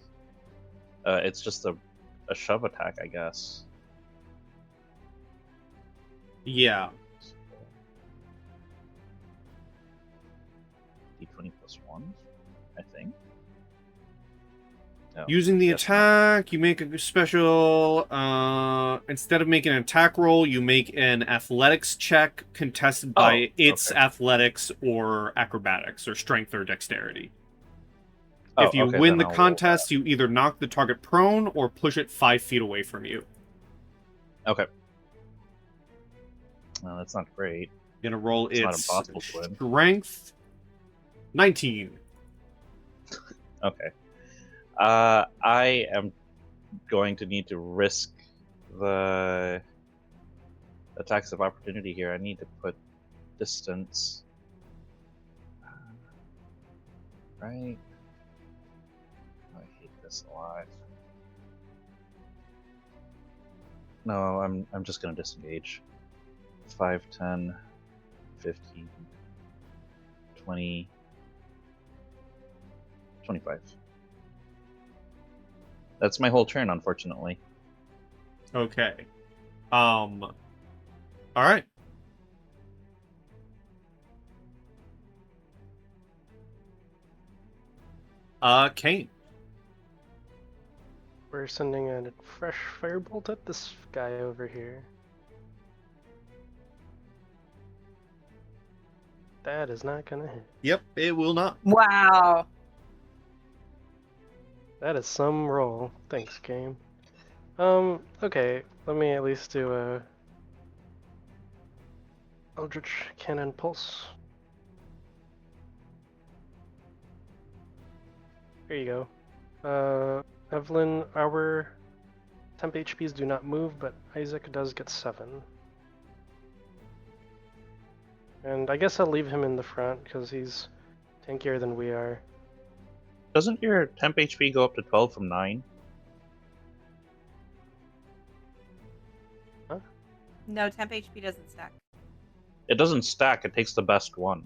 it's just a shove attack, I guess. Yeah. D20 plus 1, I think. No, Using the guess not. attack, you make a special. Instead of making an attack roll, you make an athletics check contested by its okay. athletics or acrobatics or strength or dexterity. Oh, If you okay, win then the I'll roll contest, you either knock the target prone or push it 5 feet away from you. that. Okay. Well, that's not great. You're gonna roll It's not its impossible to win. strength. 19. Okay. I am going to need to risk the attacks of opportunity here. I need to put distance. Right? I hate this a lot. No, I'm just gonna disengage. 5, 10, 15, 20, 25. That's my whole turn, unfortunately. Okay. All right. Caine. We're sending a fresh firebolt at this guy over here. That is not gonna hit. Yep, it will not. Wow. That is some roll. Thanks, game. Okay, let me at least do a Eldritch Cannon Pulse. There you go. Evelyn, our temp HPs do not move, but Isaac does get 7. And I guess I'll leave him in the front because he's tankier than we are. Doesn't your temp HP go up to 12 from 9? No, temp HP doesn't stack. It doesn't stack. It takes the best one.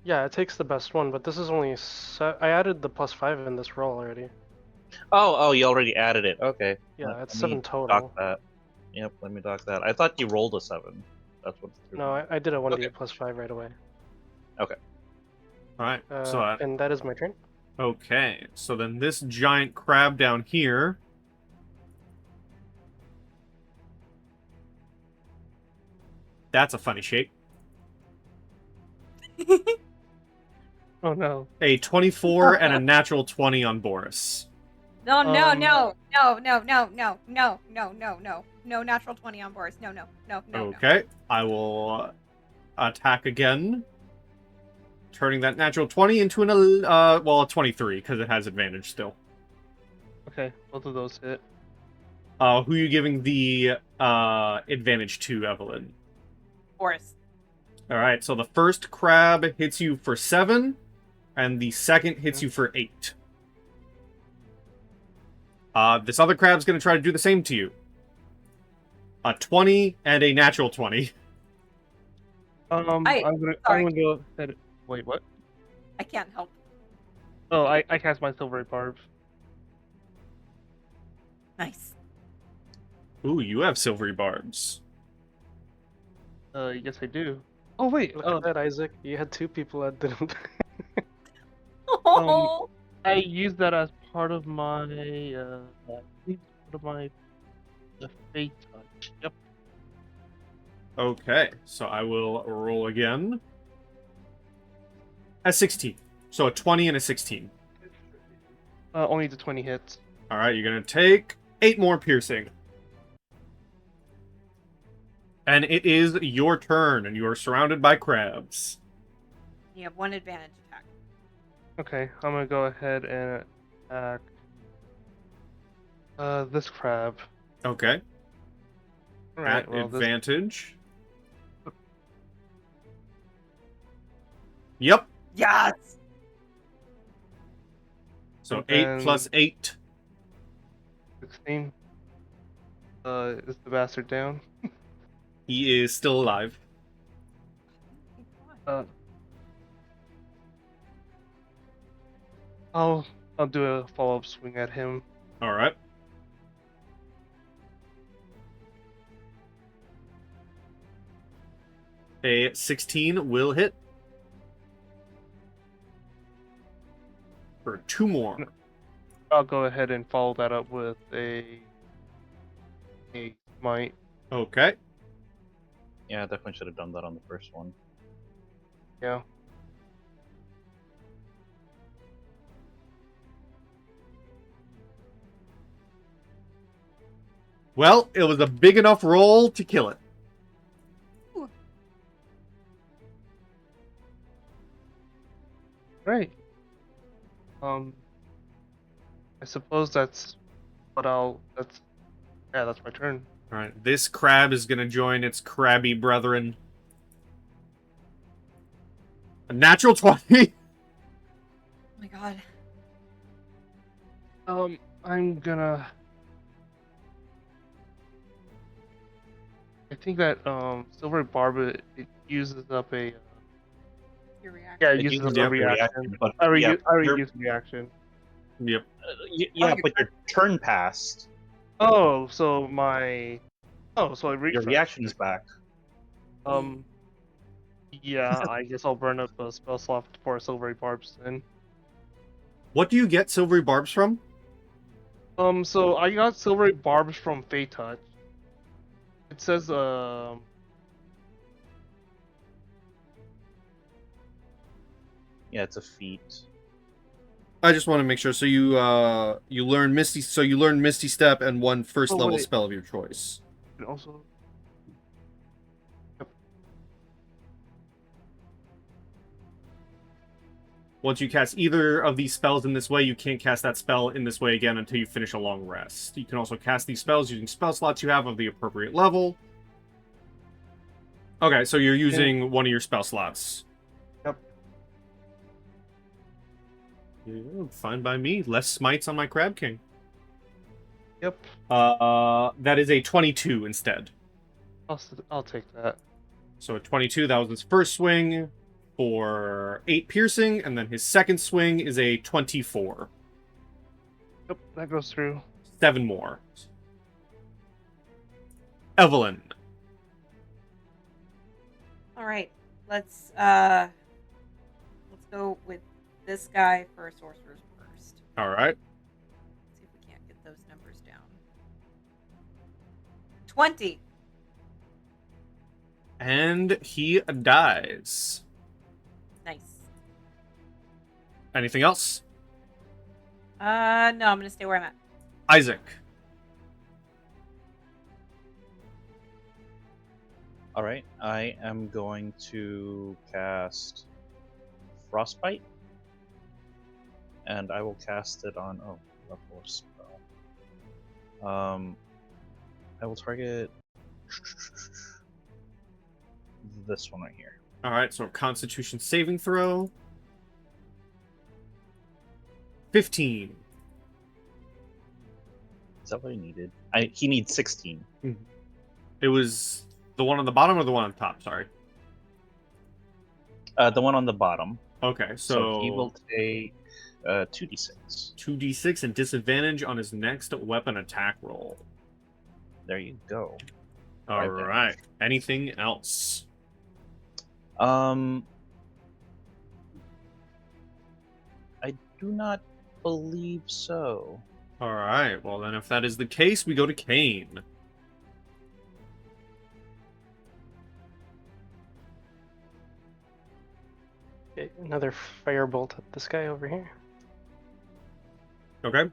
Yeah, it takes the best one, but this is only I added the +5 in this roll already. Oh, you already added it. Okay. Yeah, it's Let me 7 total. dock that. Yep, let me dock that. I thought you rolled a 7. That's what. No, I did a 1d Okay. +5 right away. All right. And that is my turn. Okay, so then this giant crab down here. That's a funny shape. Oh no. A 24 and a natural 20 on Boris. No, no, Um, no, no, no, no, no, no, no, no, no. No natural 20 on Boris. No, no, no, no. Okay, I will attack again. Turning that natural 20 into a 23, because it has advantage still. Okay, both of those hit. Who are you giving the advantage to, Evelyn? Boris. Alright, so the first crab hits you for 7, and the second hits you for 8. This other crab's going to try to do the same to you. A 20 and a natural 20. I'm gonna go ahead. Wait, what? I can't help. Oh, I cast my silvery barb. Nice. Ooh, you have silvery barbs. Yes I do. Oh wait, Look at that, Isaac. You had 2 people that didn't. Oh, I used that as part of my I believe it's part of my the fate touch. Yep. Okay, so I will roll again. A 16. So a 20 and a 16. Only the 20 hits. Alright, you're going to take 8 more piercing. And it is your turn, and you are surrounded by crabs. you have 1 advantage attack. Okay, I'm gonna go ahead and attack this crab. Okay. Alright, At well this advantage. Yep. Yes! So And 8 then- plus 8. 16. Is the bastard down? He is still alive. I'll do a follow-up swing at him. Alright. A 16 will hit. For 2 more. I'll go ahead and follow that up with a smite. Okay. Yeah, I definitely should have done that on the first one. Yeah. Well, it was a big enough roll to kill it. Right. I suppose that's that's my turn. Alright, this crab is going to join its crabby brethren. A natural 20! Oh my god. I'm gonna. I think that silver barb it uses up a. Your reaction. Yeah, it It uses uses up a up a reaction. but I yeah, already used the reaction. Yep. yeah, but your turn passed. Oh, so my. Oh, so I Your refresh. reaction is back. Yeah, I guess I'll burn up a spell slot for silvery barbs then. What do you get silvery barbs from? So I got silvery barbs from Fate Touch. It says, Yeah, it's a feat. I just want to make sure. So you learn Misty. So you learn Misty Step and one first Oh, level wait. spell of your choice. and also. Once you cast either of these spells in this way, you can't cast that spell in this way again until you finish a long rest. You can also cast these spells using spell slots you have of the appropriate level. Okay, so you're using one of your spell slots. Yep. Yeah, fine by me. Less smites on my Crab King. Yep. That is a 22 instead. I'll take that. So a 22, that was his first swing for 8 piercing, and then his second swing is a 24. Yep, that goes through. 7 more. Evelyn. All right, let's go with this guy for sorcerer's burst. All right. See if we can't get those numbers down. 20. And he dies. Nice. Anything else? No, I'm gonna stay where I'm at. Issac. All right, I am going to cast Frostbite, and I will cast it on. Oh, level of spell. I will target this one right here. All right, so Constitution saving throw. 15. Is that what I needed? He needs 16. It was the one on the bottom or the one on top? Sorry. The one on the bottom. Okay, So he will take 2d6. 2d6 and disadvantage on his next weapon attack roll. There you go. All Right there. right. Anything else? I do not believe so. All right. Well, then, if that is the case, we go to Caine. Okay, another firebolt at this guy over here. Okay.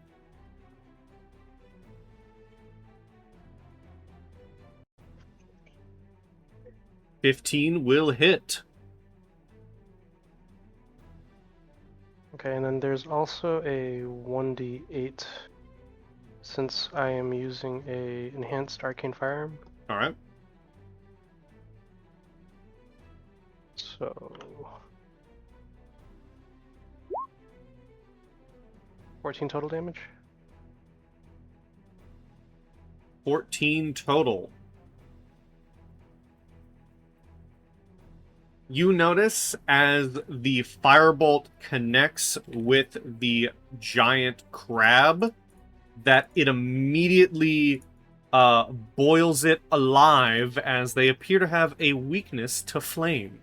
$15 will hit. Okay, and then there's also a 1d8 since I am using a enhanced arcane firearm. All right. So 14 total damage. 14 total. You notice as the firebolt connects with the giant crab that it immediately boils it alive, as they appear to have a weakness to flame.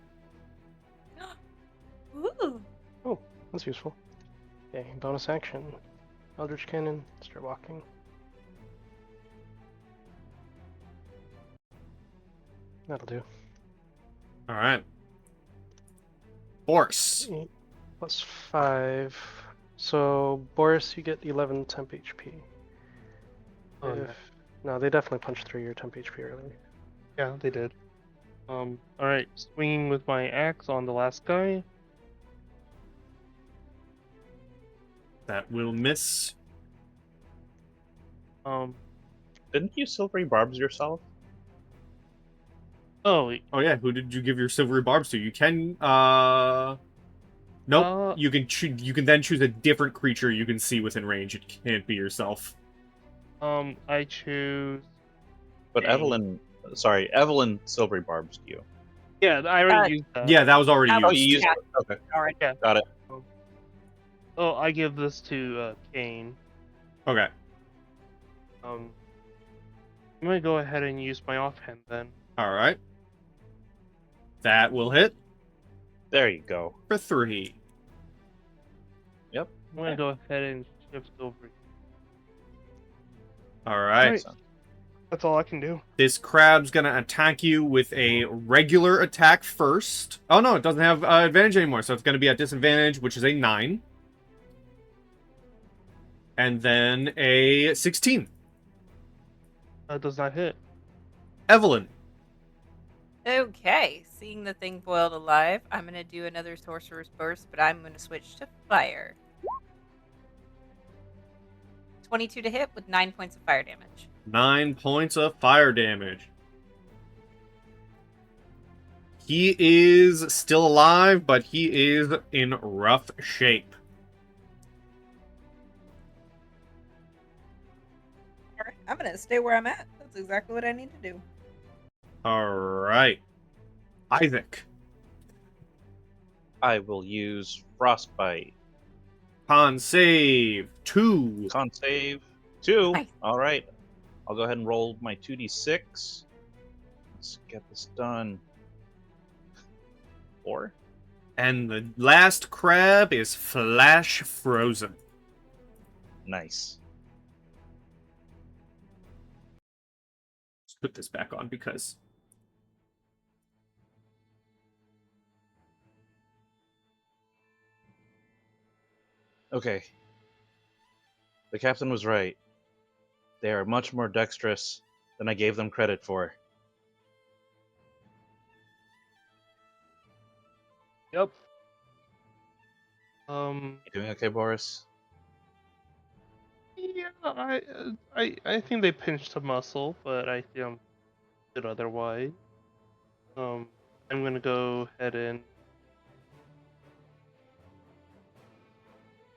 Ooh. Oh, that's useful. Okay, bonus action. Eldritch Cannon, start walking. That'll do. All right. Boris. 8 plus 5. So, Boris, you get 11 temp HP. Oh, If... No, they definitely punched through your temp HP earlier. Yeah, they did. Alright, swinging with my axe on the last guy. That will miss. Didn't you silvery barbs yourself? Oh, Oh yeah, who did you give your silvery barbs to? You can nope. You can then choose a different creature you can see within range. It can't be yourself. I choose. But Evelyn silvery barbs you. Yeah, I already used that. Yeah, that was already Oh, Oh, used. you used Yeah. it. Okay, Alright. Yeah. got it. Oh, I give this to Caine. Okay. I'm gonna go ahead and use my offhand then. All right. That will hit There you go. for 3. I'm gonna go ahead and shift over. All right. Right. That's all I can do. This crab's gonna attack you with a regular attack first. Oh no, it doesn't have advantage anymore, so it's gonna be at disadvantage, which is a 9. And then a 16. That does not hit. Evelyn. Okay, seeing the thing boiled alive, I'm gonna do another sorcerer's burst, but I'm gonna switch to fire. 22 to hit with 9 points of fire damage. 9 points of fire damage. He is still alive, but he is in rough shape. I'm gonna stay where I'm at. That's exactly what I need to do. All right. Isaac. I will use Frostbite. Con save 2. Con save 2. Nice. All right. I'll go ahead and roll my 2d6. Let's get this done. 4. And the last crab is flash frozen. Nice. Let's put this back on because... Okay. The captain was right. They are much more dexterous than I gave them credit for. Yep. You doing okay, Boris? Yeah, I think they pinched a muscle, but I think I'm good otherwise. I'm gonna go ahead and.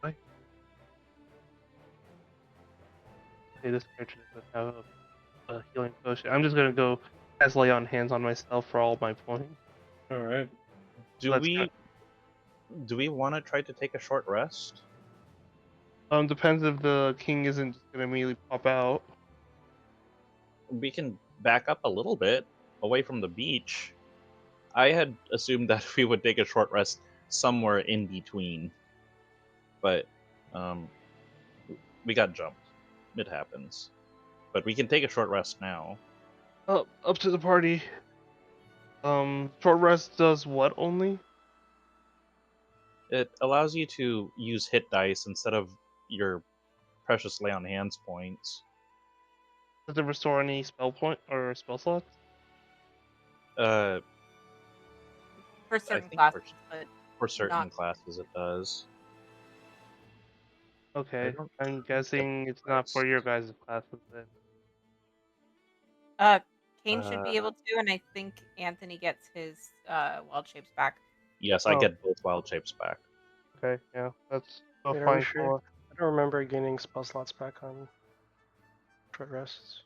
What? Okay, this character doesn't have a healing potion. I'm just gonna go as lay on hands on myself for all my points. All right. Do Let's we want to try to take a short rest? Depends if the king isn't just gonna immediately pop out. We can back up a little bit away from the beach. I had assumed that we would take a short rest somewhere in between, but we got jumped. It happens. But we can take a short rest now. Up to the party. Short rest does what only? It allows you to use hit dice instead of your precious lay on hands points. Does it restore any spell point or spell slots? Uh, For certain think classes, but for certain Not- classes it does. Okay, don't I'm guessing it's not for your guys' classes then. Caine should be able to, and I think Anthony gets his wild shapes back. Yes, I Oh. get both wild shapes back. Okay, yeah, that's a Wait, are fine you sure? call. I don't remember gaining spell slots back on short rests.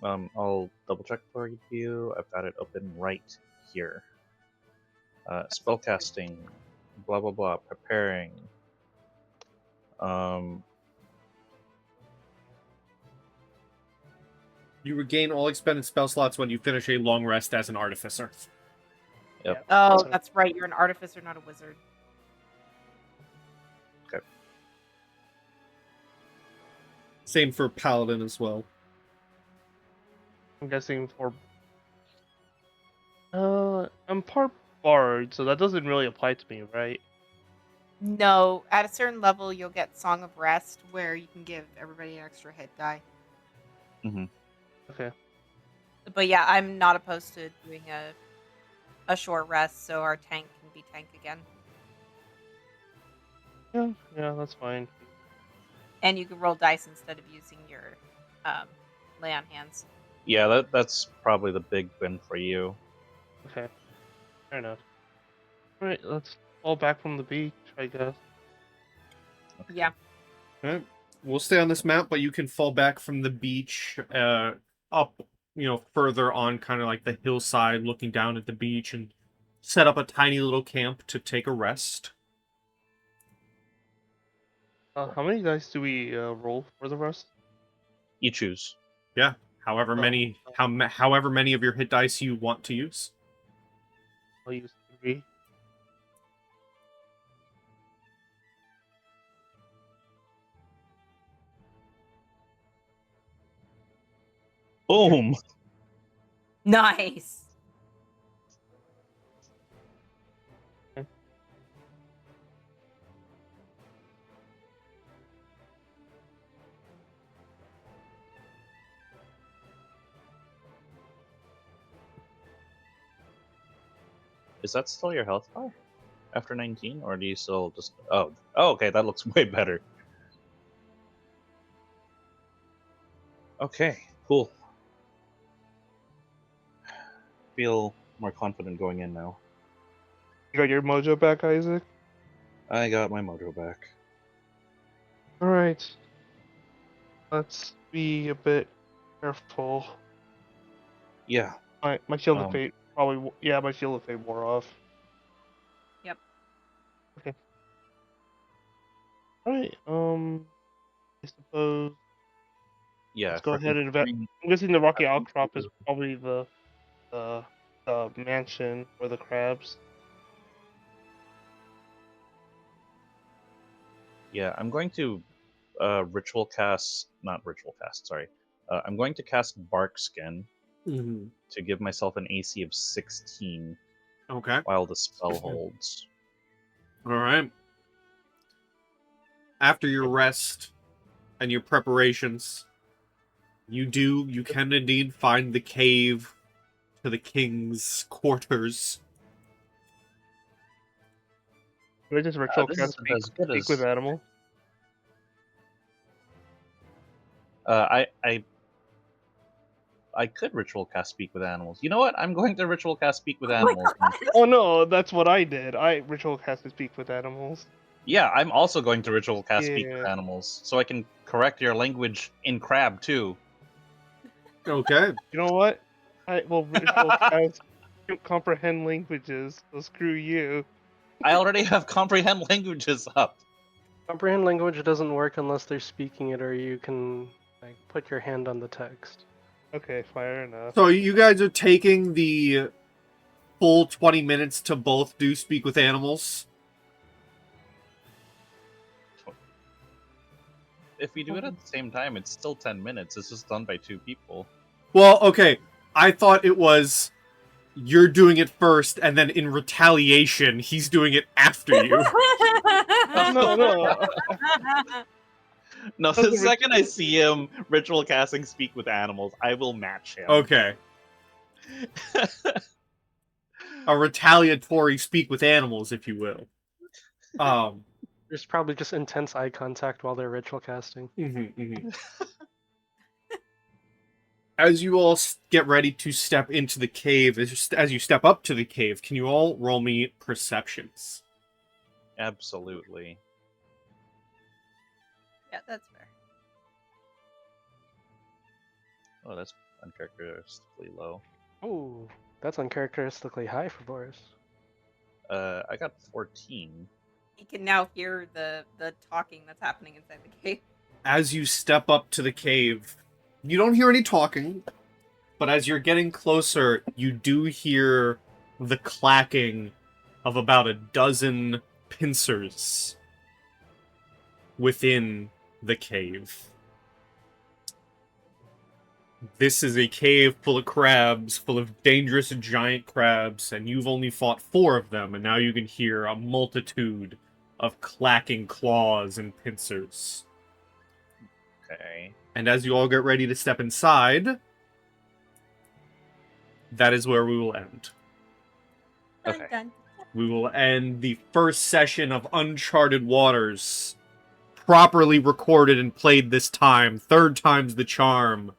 I'll double check for you. I've got it open right here. Spellcasting, blah blah blah, preparing. You regain all expended spell slots when you finish a long rest as an artificer. Yep. Oh, So- that's right. You're an artificer, not a wizard. Same for paladin as well. I'm guessing for. I'm part bard, so that doesn't really apply to me, right? No, at a certain level, you'll get Song of Rest, where you can give everybody an extra hit die. Okay. But yeah, I'm not opposed to doing a short rest, so our tank can be tank again, Yeah, that's fine. and you can roll dice instead of using your lay on hands. Yeah, that's probably the big win for you. Okay, fair enough. All right, let's fall back from the beach, I guess. Yeah. All right. We'll stay on this map, but you can fall back from the beach up, further on kind of like the hillside looking down at the beach and set up a tiny little camp to take a rest. How many dice do we roll for the rest? You choose. Yeah, however many of your hit dice you want to use. I'll use 3. Boom! Nice. Is that still your health bar after 19, or do you still just? Oh, okay, that looks way better. Okay, cool. Feel more confident going in now. You got your mojo back, Isaac? I got my mojo back. Alright. Let's be a bit careful. Yeah. My shield of Um, fate probably. Yeah, my shield of fate wore off. Yep. Okay. Alright. I suppose. Yeah. Let's go for ahead and invest. considering- I'm guessing the rocky outcrop is probably the mansion or the crabs. Yeah, I'm going to ritual cast. Not ritual cast. Sorry. I'm going to cast Bark Skin Mm-hmm. to give myself an AC of 16 Okay. while the spell holds. All right. After your rest and your preparations, you can indeed find the cave to the king's quarters. Can I just ritual This cast is as good speak as with animal? I could ritual cast speak with animals. You know what? I'm going to ritual cast speak with Oh my animals. God. Oh no, that's what I did. I ritual cast speak with animals. Yeah, I'm also going to ritual cast speak with Yeah. animals, so I can correct your language in crab too. Okay. You know what? I will ritual cast comprehend languages. So screw you. I already have comprehend languages up. Comprehend language doesn't work unless they're speaking it, or you can like put your hand on the text. Okay, fair enough. So you guys are taking the full 20 minutes to both do speak with animals? If we do it at the same time, it's still 10 minutes. It's just done by 2 people. Well, okay. I thought it was you're doing it first, and then in retaliation, he's doing it after you. No. No, the second I see him ritual casting speak with animals, I will match him. Okay. A retaliatory speak with animals, if you will. There's probably just intense eye contact while they're ritual casting. As you all get ready to step into the cave, as you step up to the cave, can you all roll me perceptions? Absolutely. Yeah, that's fair. Oh, that's uncharacteristically low. Ooh, that's uncharacteristically high for Boris. I got 14. He can now hear the talking that's happening inside the cave. As you step up to the cave, you don't hear any talking, but as you're getting closer, you do hear the clacking of about a dozen pincers within the cave. This is a cave full of crabs, full of dangerous giant crabs, and you've only fought 4 of them, and now you can hear a multitude of clacking claws and pincers. Okay. And as you all get ready to step inside, that is where we will end. Okay. Dun. We will end the first session of Uncharted Waters, properly recorded and played this time. 3rd time's the charm.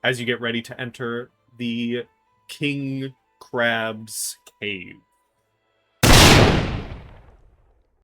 As you get ready to enter the King Crab's cave.